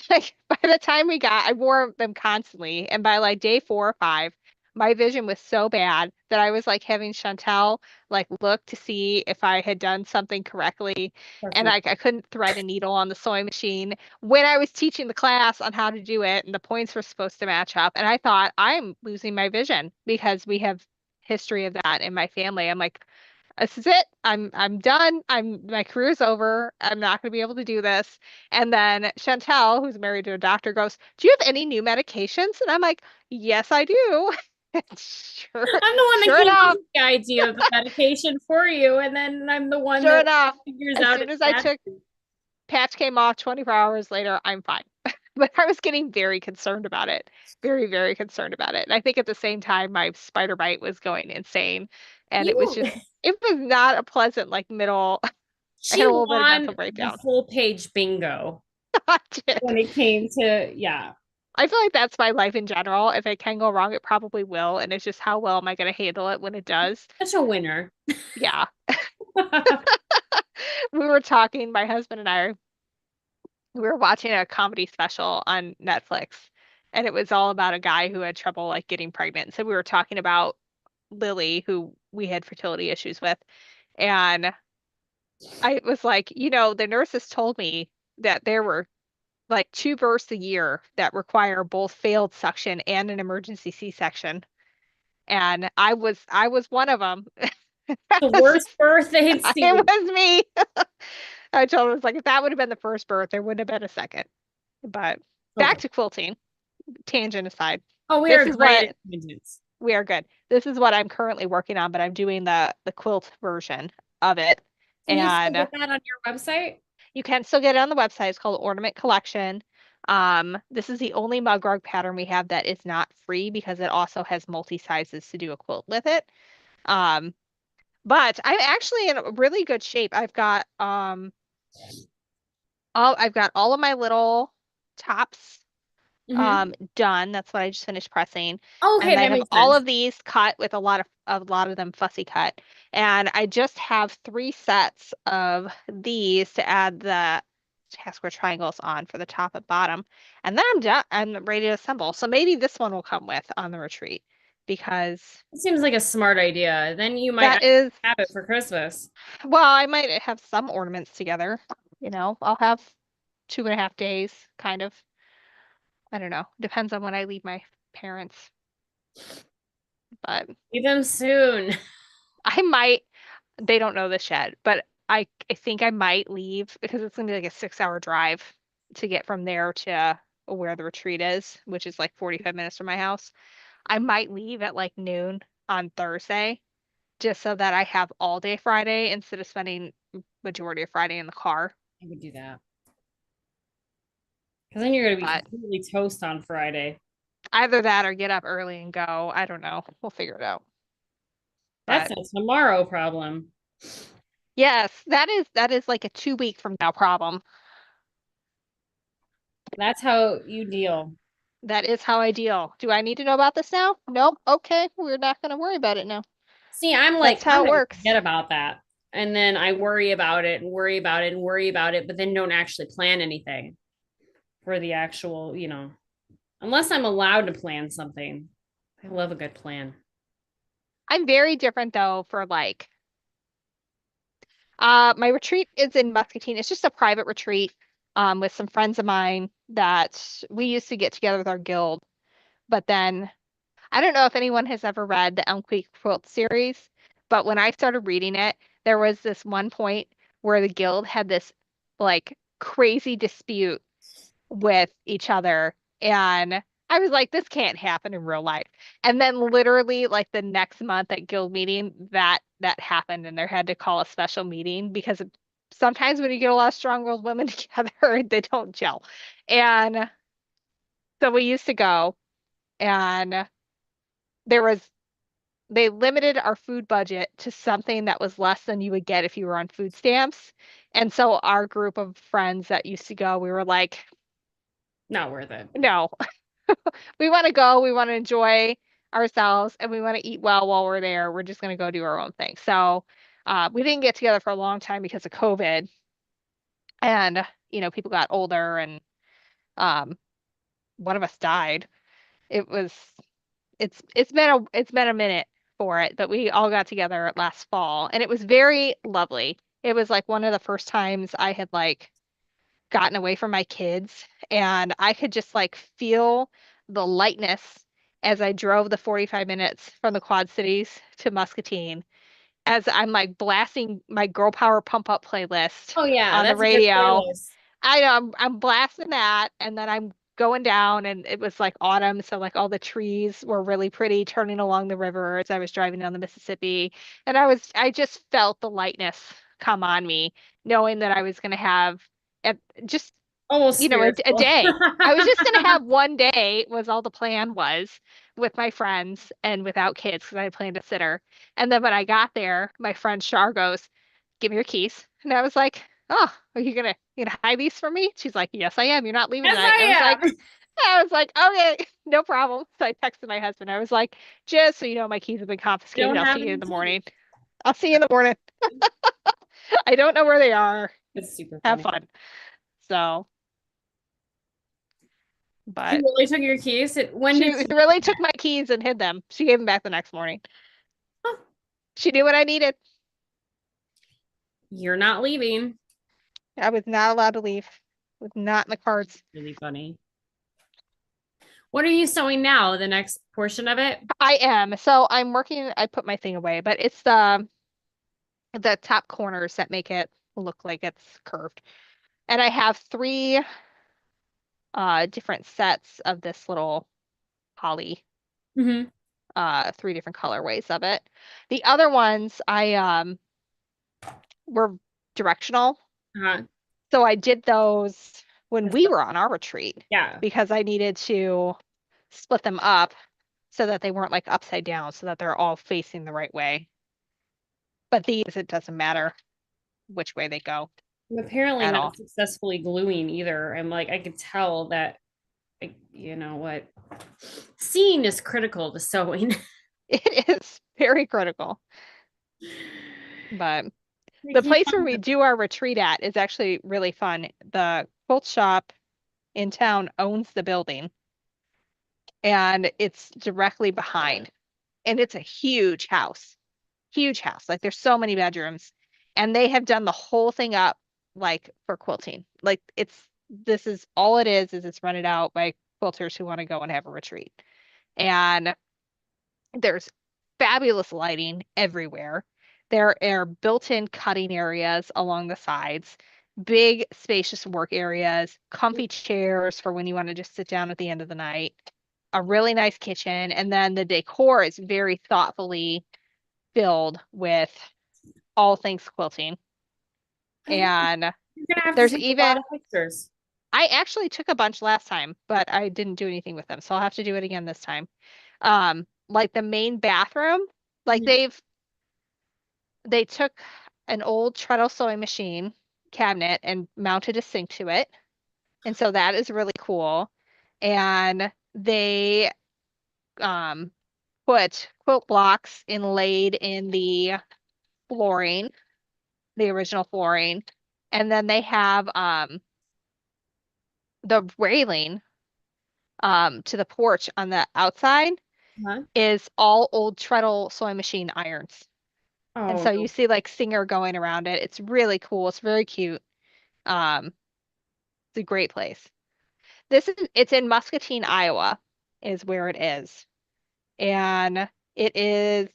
Like by the time I wore them constantly, and by like day 4 or 5, my vision was so bad that I was like having Chantel like look to see if I had done something correctly, and I couldn't thread a needle on the sewing machine when I was teaching the class on how to do it, and the points were supposed to match up. And I thought I'm losing my vision because we have history of that in my family. I'm like, This is it. I'm done. My career's over. I'm not going to be able to do this. And then Chantel, who's married to a doctor, goes, "Do you have any new medications?" And I'm like, "Yes, I do." Sure, I'm the one that sure came up enough, with the idea of the medication for you, and then I'm the one sure that enough. figures As out soon it's as I bad. took patch came off 24 hours later, I'm fine. But I was getting very concerned about it. Very, very concerned about it. And I think at the same time, my spider bite was going insane. And You, it was not a pleasant, like, middle. I had she a little bit of won mental the breakdown. full page bingo I did. when it came to, yeah, I feel like that's my life in general. If it can go wrong, it probably will. And it's just how well am I going to handle it when it does? such a winner. Yeah. We were talking, my husband and I, we were watching a comedy special on Netflix, and it was all about a guy who had trouble like getting pregnant. So we were talking about Lily, who we had fertility issues with, and I was like, the nurses told me that there were like two births a year that require both failed suction and an emergency C-section, and I was one of them. That The was worst birth they'd it seen. was me. I told him, it's like, if that would have been the first birth, there wouldn't have been a second. But back Okay. to quilting, tangent aside, Oh, we this are is great what at tangents. we are good. This is what I'm currently working on, but I'm doing the quilt version of it. Can you still And get that on your website? you can still get it on the website. It's called Ornament Collection. This is the only mug rug pattern we have that is not free because it also has multi sizes to do a quilt with it. Um, but I'm actually in a really good shape. I've got all of my little tops Mm-hmm. done. That's what I just finished pressing. Okay, And I that have makes all sense. of these cut with a lot of them fussy cut. And I just have three sets of these to add the task square triangles on for the top and bottom. And then I'm done. I'm ready to assemble. So maybe this one will come with on the retreat because It seems like a smart idea. Then you might that actually is, have it for Christmas. well, I might have some ornaments together. I'll have 2.5 days, kind of. I don't know. Depends on when I leave my parents. But Leave them soon. I might, they don't know this yet, but I think I might leave because it's gonna be like a 6-hour drive to get from there to where the retreat is, which is like 45 minutes from my house. I might leave at like noon on Thursday just so that I have all day Friday instead of spending majority of Friday in the car. I would do that. Because then you're going to be But completely toast on Friday. either that or get up early and go. I don't know. We'll figure it out. That's But a tomorrow problem. yes, that is like a 2 week from now problem. That's how you deal. That is how I deal. Do I need to know about this now? Nope. Okay, we're not going to worry about it now. See, I'm like, That's I'm how it going to works. forget about that. And then I worry about it and worry about it and worry about it, but then don't actually plan anything for the actual, unless I'm allowed to plan something. I love a good plan. I'm very different though for like my retreat is in Muscatine. It's just a private retreat with some friends of mine that we used to get together with our guild. But then I don't know if anyone has ever read the Elm Creek Quilt series, but when I started reading it, there was this one point where the guild had this like crazy dispute with each other. And I was like, this can't happen in real life. And then literally like the next month at guild meeting, that happened and they had to call a special meeting because sometimes when you get a lot of strong-willed women together, they don't gel. And so we used to go and there was they limited our food budget to something that was less than you would get if you were on food stamps. And so our group of friends that used to go, we were like, Not worth it. no, we want to go, we want to enjoy ourselves, and we want to eat well while we're there. We're just going to go do our own thing. So we didn't get together for a long time because of COVID, and people got older, and um, one of us died. It was it's been a minute for it, but we all got together last fall, and it was very lovely. It was like one of the first times I had like gotten away from my kids and I could just like feel the lightness as I drove the 45 minutes from the Quad Cities to Muscatine. as I'm like blasting my Girl Power Pump Up playlist Oh yeah, on the that's a good radio. playlist. I know I'm blasting that, and then I'm going down, and it was like autumn, so like all the trees were really pretty turning along the river as I was driving down the Mississippi, and I just felt the lightness come on me, knowing that I was gonna have at just Almost a spiritual. day. I was just gonna have one day was all the plan was with my friends and without kids because I had planned a sitter. And then when I got there, my friend Shar goes, "Give me your keys." And I was like, "Oh, are you gonna hide these from me?" She's like, "Yes, I am. You're not leaving Yes, tonight." And I am. I was like, "Okay, no problem." So I texted my husband. I was like, "Just so you know, my keys have been You confiscated. don't I'll have see you in any the keys. morning. I'll see you in the morning. I don't know where they are. It's super Have funny. fun." So, He but really took your keys. When she did she? really took my keys and hid them. She gave them back the next morning. Oh, She knew what I needed. you're not leaving. I was not allowed to leave. It was not in the cards. Really funny. What are you sewing now? The next portion of it? I am. So I'm working, I put my thing away, but it's the top corners that make it look like it's curved. And I have three different sets of this little holly, Mm-hmm. three different colorways of it. The other ones I were directional. Uh-huh. So I did those when That's we the- were on our retreat Yeah. because I needed to split them up so that they weren't like upside down, so that they're all facing the right way. But these, it doesn't matter which way they go I'm apparently at not all. successfully gluing either. I'm like, I could tell that, like, you know what? Seeing is critical to sewing. It is very critical. But We the keep place where on. we do our retreat at is actually really fun. The quilt shop in town owns the building and it's directly behind. And it's a huge house. Huge house. Like there's so many bedrooms, and they have done the whole thing up like for quilting. Like this is all it is it's rented out by quilters who want to go and have a retreat. And there's fabulous lighting everywhere. There are built-in cutting areas along the sides, big spacious work areas, comfy chairs for when you want to just sit down at the end of the night, a really nice kitchen, and then the decor is very thoughtfully filled with all things quilting. And You're gonna have to there's take a lot even, of pictures. I actually took a bunch last time, but I didn't do anything with them. So I'll have to do it again this time. Like the main bathroom, like Mhm. they took an old treadle sewing machine cabinet and mounted a sink to it. And so that is really cool. And they um put quilt blocks inlaid in the flooring, the original flooring. And then they have the railing to the porch on the outside Huh? is all old treadle sewing machine irons. And Oh so you no. see like Singer going around it. It's really cool. It's very cute. Um, it's a great place. It's in Muscatine, Iowa, is where it is. And it is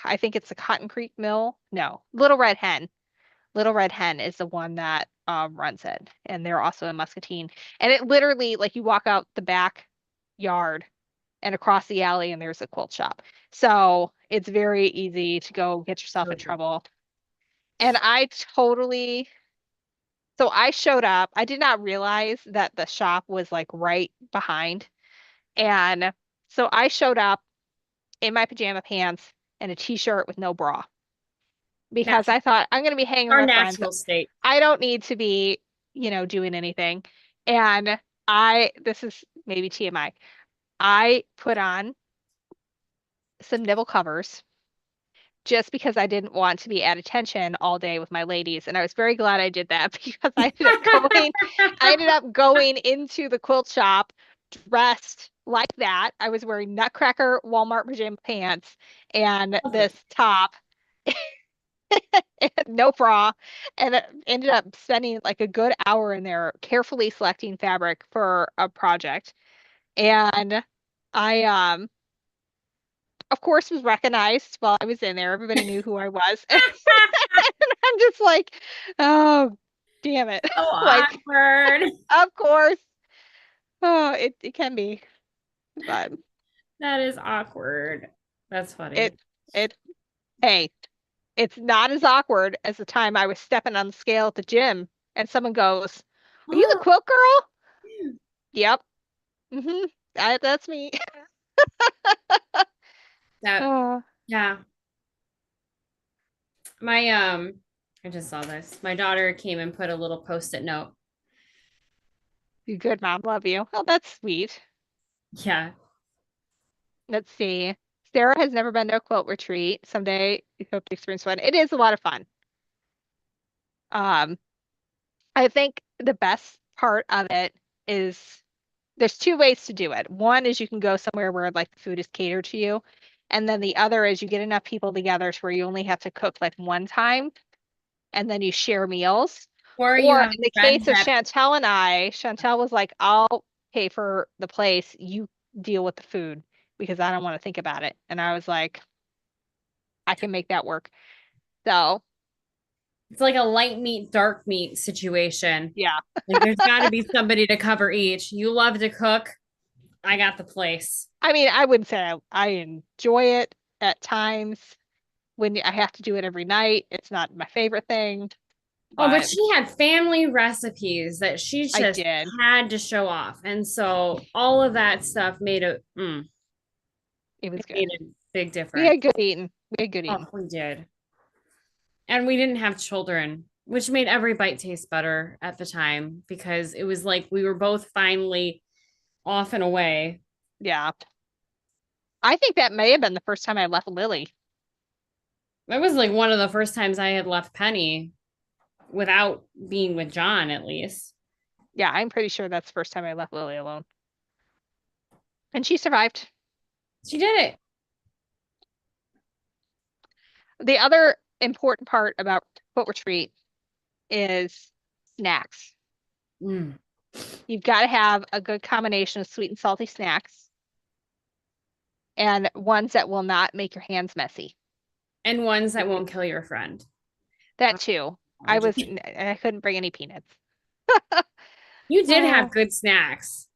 I think it's the Cotton Creek Mill. No, Little Red Hen. Little Red Hen is the one that runs it. And they're also in Muscatine. And it literally, like you walk out the back yard and across the alley and there's a quilt shop. So it's very easy to go get yourself So in good. trouble. And so I showed up. I did not realize that the shop was like right behind. And so I showed up in my pajama pants and a t-shirt with no bra because National, I thought I'm going to be hanging with our my friends. national state. I don't need to be, doing anything. And this is maybe TMI. I put on some nibble covers just because I didn't want to be at attention all day with my ladies. And I was very glad I did that because I ended up going into the quilt shop dressed like that. I was wearing Nutcracker Walmart pajama pants and this Perfect. top and no bra, and ended up spending like a good hour in there carefully selecting fabric for a project. And I of course, was recognized while I was in there. Everybody knew who I was. And I'm just like, oh, damn it. So Like, awkward. of course. Oh, it can be, but That is awkward. That's it, funny. it, hey, it's not as awkward as the time I was stepping on the scale at the gym and someone goes, "Are you the quilt girl?" Yep. Mm-hmm. That's me. That, Oh, yeah. My I just saw this. My daughter came and put a little post-it note. you good, mom. Love you. Oh, that's sweet. Yeah. Let's see. Sarah has never been to a quilt retreat. Someday we hope to experience one. It is a lot of fun. Um, I think the best part of it is there's two ways to do it. One is you can go somewhere where like the food is catered to you. And then the other is you get enough people together to where you only have to cook like one time and then you share meals. Or you Or have in the friends case of that, Chantel and I, Chantel was like, I'll pay for the place, you deal with the food because I don't want to think about it. And I was like, I can make that work. So, it's like a light meat, dark meat situation. yeah. Like there's got to be somebody to cover each. You love to cook. I got the place. I mean, I wouldn't say I enjoy it at times when I have to do it every night. It's not my favorite thing, Oh, but but she had family recipes that she I just did. had to show off. And so all of that stuff It was it good. made a big We difference. had good eating. We had good Oh, eating. we did. And we didn't have children, which made every bite taste better at the time because it was like we were both finally off and away. Yeah. I think that may have been the first time I left Lily. That was like one of the first times I had left Penny without being with John, at least. Yeah, I'm pretty sure that's the first time I left Lily alone. And she survived. She did it. The other important part about Foot Retreat is snacks. Mm. You've got to have a good combination of sweet and salty snacks and ones that will not make your hands messy. And ones that won't kill your friend. That too. I just, I couldn't bring any peanuts. you did have Oh, good snacks.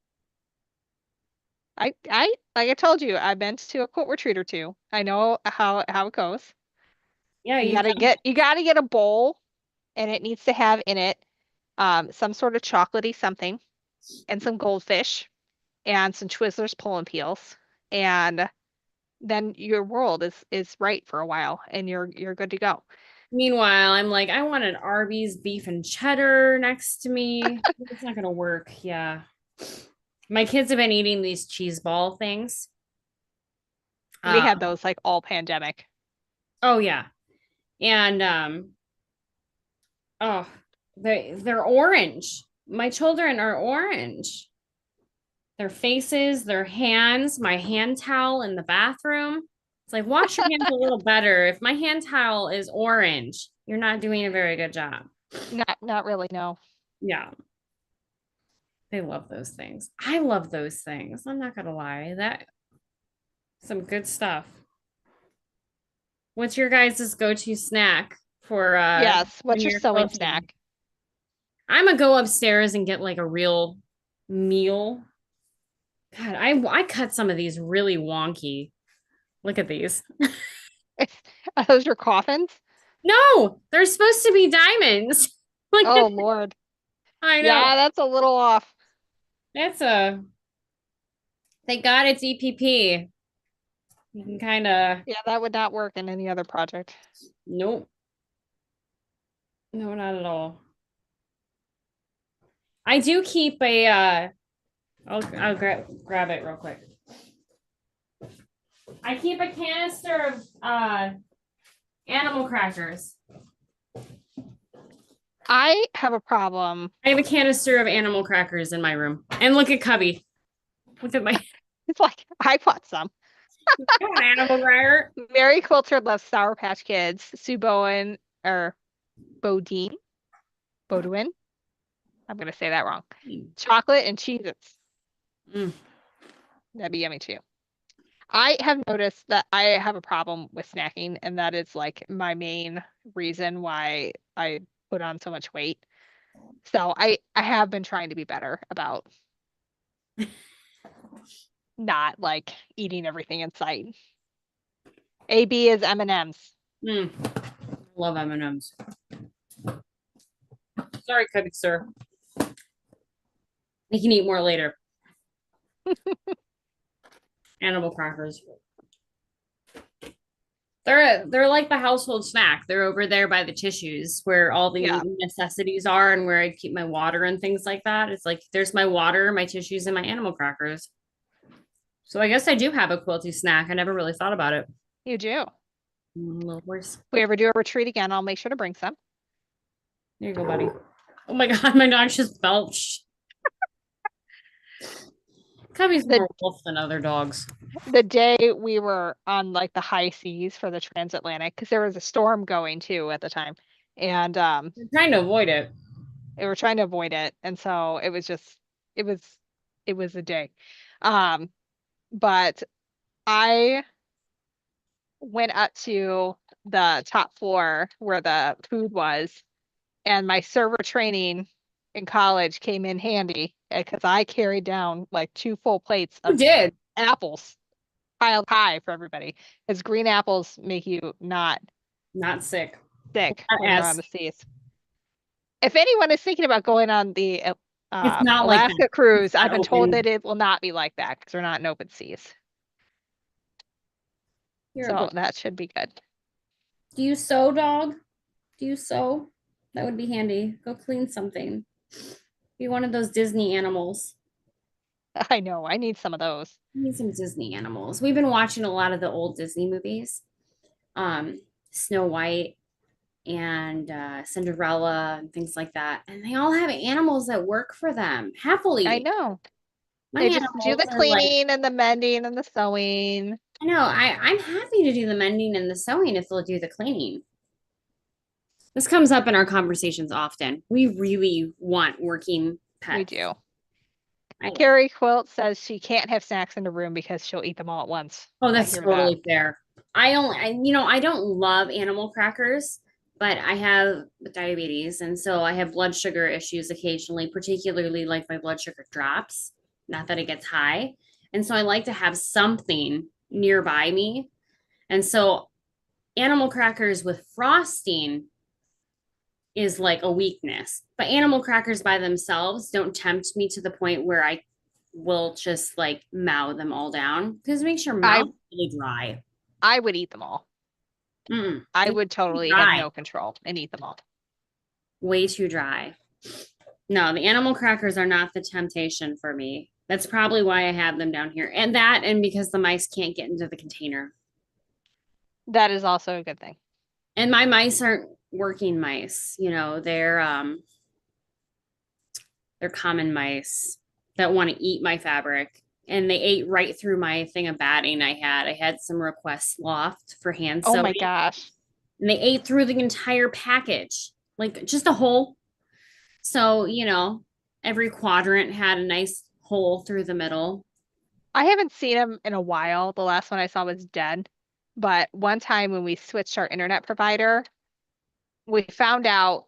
like I told you, I've been to a quilt retreat or two. I know how it goes. Yeah, You gotta get a bowl and it needs to have in it some sort of chocolatey something and some goldfish and some Twizzlers pulling peels. And then your world is right for a while and you're good to go. meanwhile, I'm like, I want an Arby's beef and cheddar next to me. It's not gonna work. Yeah. My kids have been eating these cheese ball things. We Uh, had those like all pandemic. oh yeah. And oh, they're orange. My children are orange. Their faces, their hands, my hand towel in the bathroom. It's like wash your hands a little better. If my hand towel is orange, you're not doing a very good job. Not really, no. Yeah, they love those things. I love those things. I'm not gonna lie. That some good stuff. What's your guys' go-to snack for Yes. when What's your you're sewing quilting? snack? I'm gonna go upstairs and get like a real meal. God, I cut some of these really wonky. Look at these. Are those your coffins? No, they're supposed to be diamonds. Like Oh Lord. I know. Yeah, that's a little off. That's a thank God it's EPP. You can kind of Yeah, that would not work in any other project. nope. No, not at all. I do keep a I'll grab it real quick. I keep a canister of animal crackers. I have a problem. I have a canister of animal crackers in my room. And look at Cubby. Look at my It's like I bought some. animal cracker. Mary Quilter loves Sour Patch Kids. Sue Bowen or Bodine. Bodwin. I'm gonna say that wrong. Chocolate and Cheez-Its. Mm. That'd be yummy too. I have noticed that I have a problem with snacking, and that is like my main reason why I put on so much weight. So I have been trying to be better about not like eating everything in sight. AB is M&Ms. Mm, love M&Ms. Sorry, cookie sir. You can eat more later. Animal crackers. They're like the household snack. They're over there by the tissues where all the Yeah, necessities are and where I keep my water and things like that. It's like there's my water, my tissues, and my animal crackers. So I guess I do have a quilty snack. I never really thought about it. you do. Little horse. If we ever do a retreat again, I'll make sure to bring some. There you go, buddy. Oh my god, my dog just belched. Cubby's The more wolf than other dogs. the day we were on like the high seas for the transatlantic, because there was a storm going too at the time, and I'm trying to avoid it. we were trying to avoid it, and so it was just it was it was a day. Um, but I went up to the top floor where the food was, and my server training in college came in handy because I carried down like two full plates Who of did? apples piled high for everybody. Because green apples make you not Not sick. sick Not when you're on as the seas. If anyone is thinking about going on the it's not like that. Alaska cruise, It's I've not been told open. that it will not be like that because we're not in open seas. You're a So good. that should be good. Do you sew, dog? Do you sew? That would be handy. Go clean something. Be one of those Disney animals. I know, I need some of those. We need some Disney animals. We've been watching a lot of the old Disney movies. Um, Snow White and Cinderella and things like that. And they all have animals that work for them I happily. know. My They just do animals the are like, cleaning and the mending and the sewing. I know, I'm happy to do the mending and the sewing if they'll do the cleaning. This comes up in our conversations often. We really want working We pets. do. I, Carrie Quilt says she can't have snacks in the room because she'll eat them all at once. oh, I that's hear that. totally fair. I don't love animal crackers, but I have diabetes, and so I have blood sugar issues occasionally, particularly like my blood sugar drops. Not that it gets high, and so I like to have something nearby me, and so animal crackers with frosting is like a weakness. But animal crackers by themselves don't tempt me to the point where I will just like mow them all down because it makes your I mouth really dry. I would eat them all. I It's would totally have dry, no control and eat them all. way too dry. No, the animal crackers are not the temptation for me. That's probably why I have them down here. And that, and because the mice can't get into the container. That is also a good thing. And my mice aren't working mice, they're common mice that want to eat my fabric. And they ate right through my thing of batting I had. I had some requests loft for hand Oh my sewing, gosh. and they ate through the entire package, like just a hole. So, every quadrant had a nice hole through the middle. I haven't seen him in a while. The last one I saw was dead. But one time when we switched our internet provider, we found out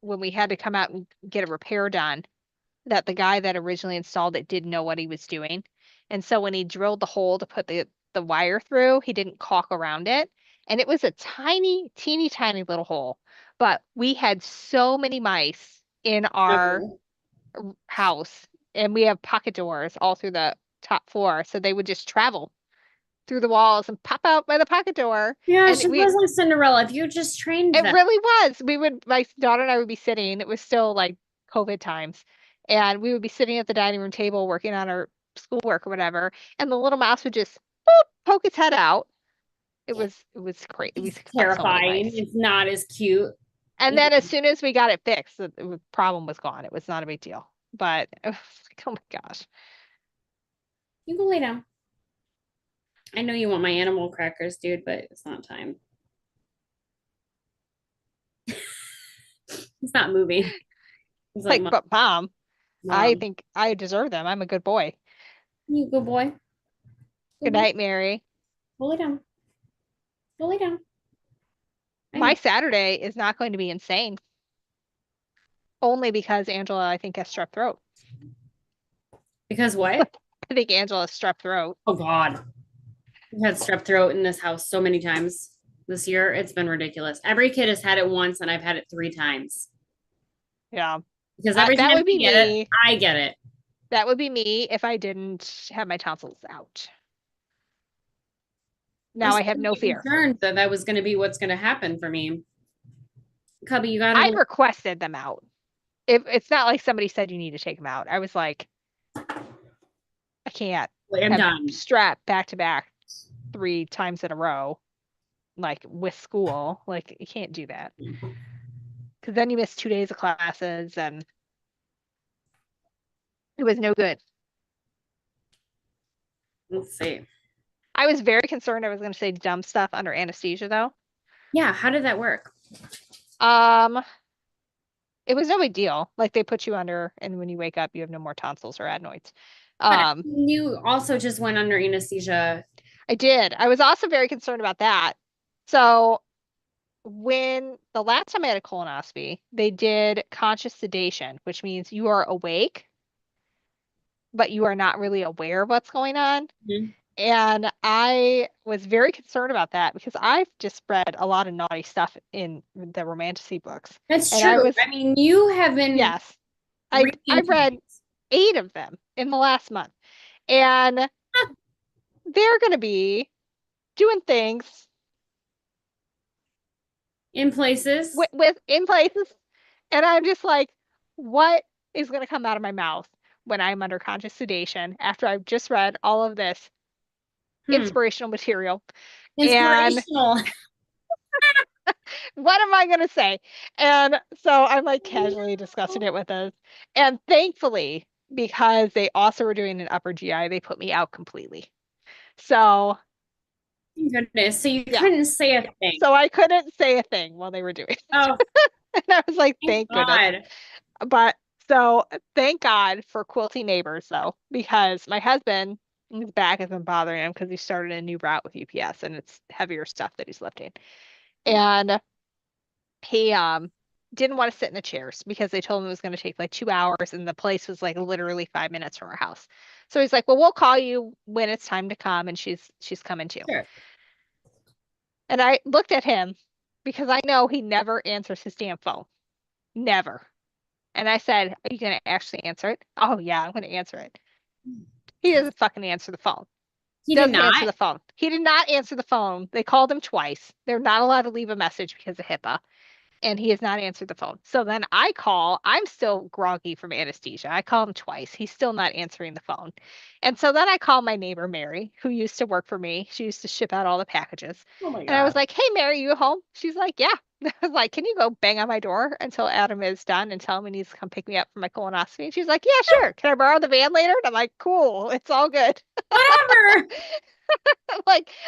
when we had to come out and get a repair done that the guy that originally installed it didn't know what he was doing. And so when he drilled the hole to put the wire through, he didn't caulk around it. And it was a tiny, teeny, tiny little hole. But we had so many mice in our No. house, and we have pocket doors all through the top floor. So they would just travel through the walls and pop out by the pocket door. Yeah, And she we was like Cinderella. If you just trained it them. really was. My daughter and I would be sitting, it was still like COVID times, and we would be sitting at the dining room table working on our schoolwork or whatever, and the little mouse would just boop, poke its head out. It was great. We It's caught so many terrifying. mice. It's not as cute. And You then as soon as we got it fixed, the problem was gone. It was not a big deal. But it was like, oh my gosh. can go lay down. I know you want my animal crackers, dude, but it's not time. It's not moving. It's like, Like, but mom, I mom, think I deserve them. I'm a good boy. you good boy. Good night, Mary. Pull it down. Pull it down. I My know. Saturday is not going to be insane, only because Angela, I think, has strep throat. Because what? I think Angela has strep throat. Oh God. We've had strep throat in this house so many times this year. It's been ridiculous. Every kid has had it once, and I've had it 3 times. Yeah. Because every That time would we be get it, me. I get it. That would be me if I didn't have my tonsils out. I'm Now I have starting to no get fear. concerned that that was going to be what's going to happen for me. Cubby, you got to I go. requested them out. It's not like somebody said you need to take them out. I was like, I can't Wait, I'm have dying. strep back to back 3 times in a row, like with school. Like, you can't do that because then you miss 2 days of classes and it was no good. Let's see. I was very concerned I was going to say dumb stuff under anesthesia though. Yeah, how did that work? Um, it was no big deal. Like they put you under and when you wake up, you have no more tonsils or adenoids. But Um, you also just went under anesthesia. I did. I was also very concerned about that. So when the last time I had a colonoscopy, they did conscious sedation, which means you are awake, but you are not really aware of what's going on. Mhm. And I was very concerned about that because I've just read a lot of naughty stuff in the romantasy books. That's And I true. was, I mean, you have been yes, I reading read things 8 of them in the last month. And they're going to be doing things in places. with in places. And I'm just like, what is going to come out of my mouth when I'm under conscious sedation after I've just read all of this Hmm. inspirational material? And Inspirational. what am I going to say? And so I'm like casually discussing it with us. And thankfully, because they also were doing an upper GI, they put me out completely. So, Goodness. So you yeah. couldn't say a thing. So I couldn't say a thing while they were doing it. Oh, And I was like, thank thank goodness. God. But so thank God for quilty neighbors though, because my husband, his back has been bothering him because he started a new route with UPS and it's heavier stuff that he's lifting. And he didn't want to sit in the chairs because they told him it was going to take like 2 hours and the place was like literally 5 minutes from our house. So he's like, well, we'll call you when it's time to come, and she's coming too. Sure. And I looked at him because I know he never answers his damn phone. Never. And I said, are you going to actually answer it? Oh, yeah, I'm going to answer it. He doesn't fucking answer the phone. He did Doesn't answer not. the phone. He did not answer the phone. They called him twice. They're not allowed to leave a message because of HIPAA, and he has not answered the phone. So then I call. I'm still groggy from anesthesia. I call him twice. He's still not answering the phone. And so then I call my neighbor Mary, who used to work for me. She used to ship out all the packages. Oh my And I was God. like, "Hey Mary, you home?" She's like, "Yeah." I was like, "Can you go bang on my door until Adam is done and tell him he needs to come pick me up for my colonoscopy?" And she's like, "Yeah, sure. Can I borrow the van later?" And I'm like, "Cool. It's all good." Whatever.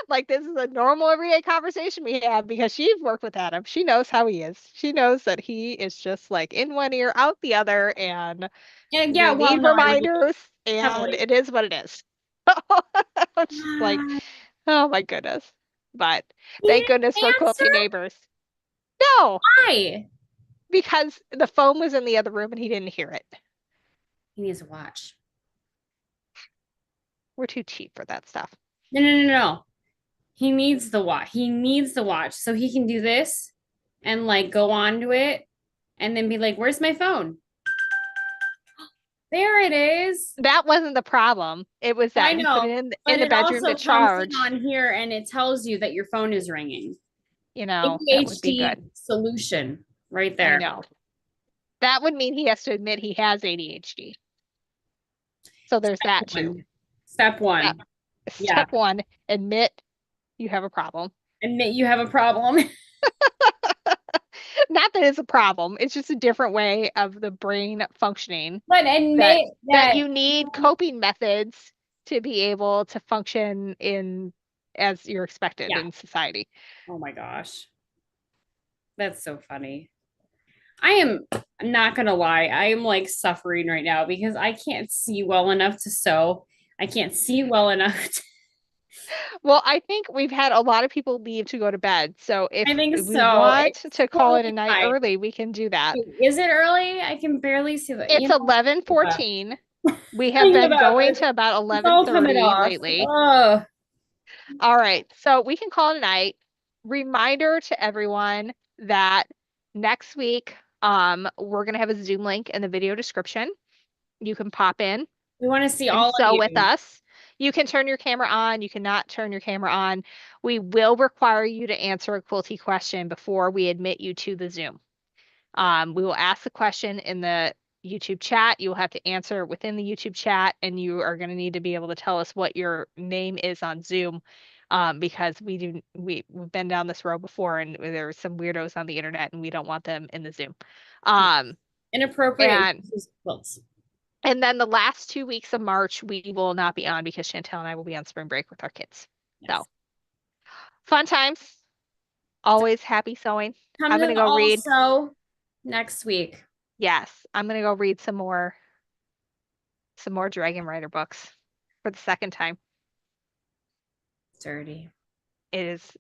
like this is a normal everyday conversation we have because she's worked with Adam. She knows how he is. She knows that he is just like in one ear, out the other, and And yeah, we well, need no, I relate reminders, and heavily. it is what it is. I'm just like, oh my goodness. But He thank goodness didn't for answer. quilty neighbors. No, Why? because the phone was in the other room and he didn't hear it. He needs a watch. We're too cheap for that stuff. No, no, no, no. He needs the watch. He needs the watch so he can do this and like go on to it and then be like, "Where's my phone?" There it is. That wasn't the problem. It was Oh, I that he put know. it But in the it bedroom to also comes in charge. on here and it tells you that your phone is ringing. That would be ADHD good. solution right I there. know. That would mean he has to admit he has ADHD. So there's that too. One. Step Step, one. Yeah. step one, admit you have a problem. Admit you have a problem. Not that it's a problem, it's just a different way of the brain functioning But that admit that that. you need coping methods to be able to function in as you're expected Yeah. in society. Oh my gosh. That's so funny. I am not gonna lie, I am like suffering right now because I can't see well enough to sew. I can't see well enough. Well, I think we've had a lot of people leave to go to bed. So I think if we so. want It's to call it a totally night fine. early, we can do that. Is it early? I can barely see the, It's 11:14. We have thinking been about going this. to about It's all coming 11:30 off. lately. Oh, All right, so we can call it a night. Reminder to everyone that next week, we're gonna have a Zoom link in the video description. You can pop in we want to see and all of sew with you. us. You can turn your camera on, you cannot turn your camera on. We will require you to answer a quilty question before we admit you to the Zoom. We will ask the question in the YouTube chat. You will have to answer within the YouTube chat, and you are going to need to be able to tell us what your name is on Zoom, because we've been down this road before, and there's some weirdos on the internet, and we don't want them in the Zoom. Um, Inappropriate and uses of quilts. and then the last 2 weeks of March, we will not be on because Chantel and I will be on spring break with our kids. So Yes. fun times. Always happy sewing. Come I'm to gonna the go read. also next week. Yes, I'm gonna go read some more Dragon Rider books for the second time. Dirty. It's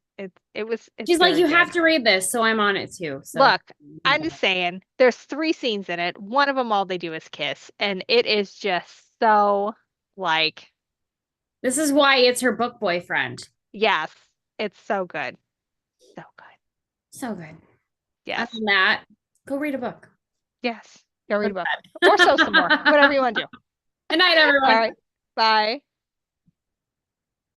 She's like, very you have good. to read this, so I'm on it too. So Look, I'm just saying, there's 3 scenes in it. One of them, all they do is kiss, and it is just so like, this is why it's her book boyfriend. yes, it's so good. So good. So good. Other Yes. than that, go read a book. Yes. Go Go read a to book. Or sew some more. bed. Whatever you want to do. Good night, All everyone. right. Bye.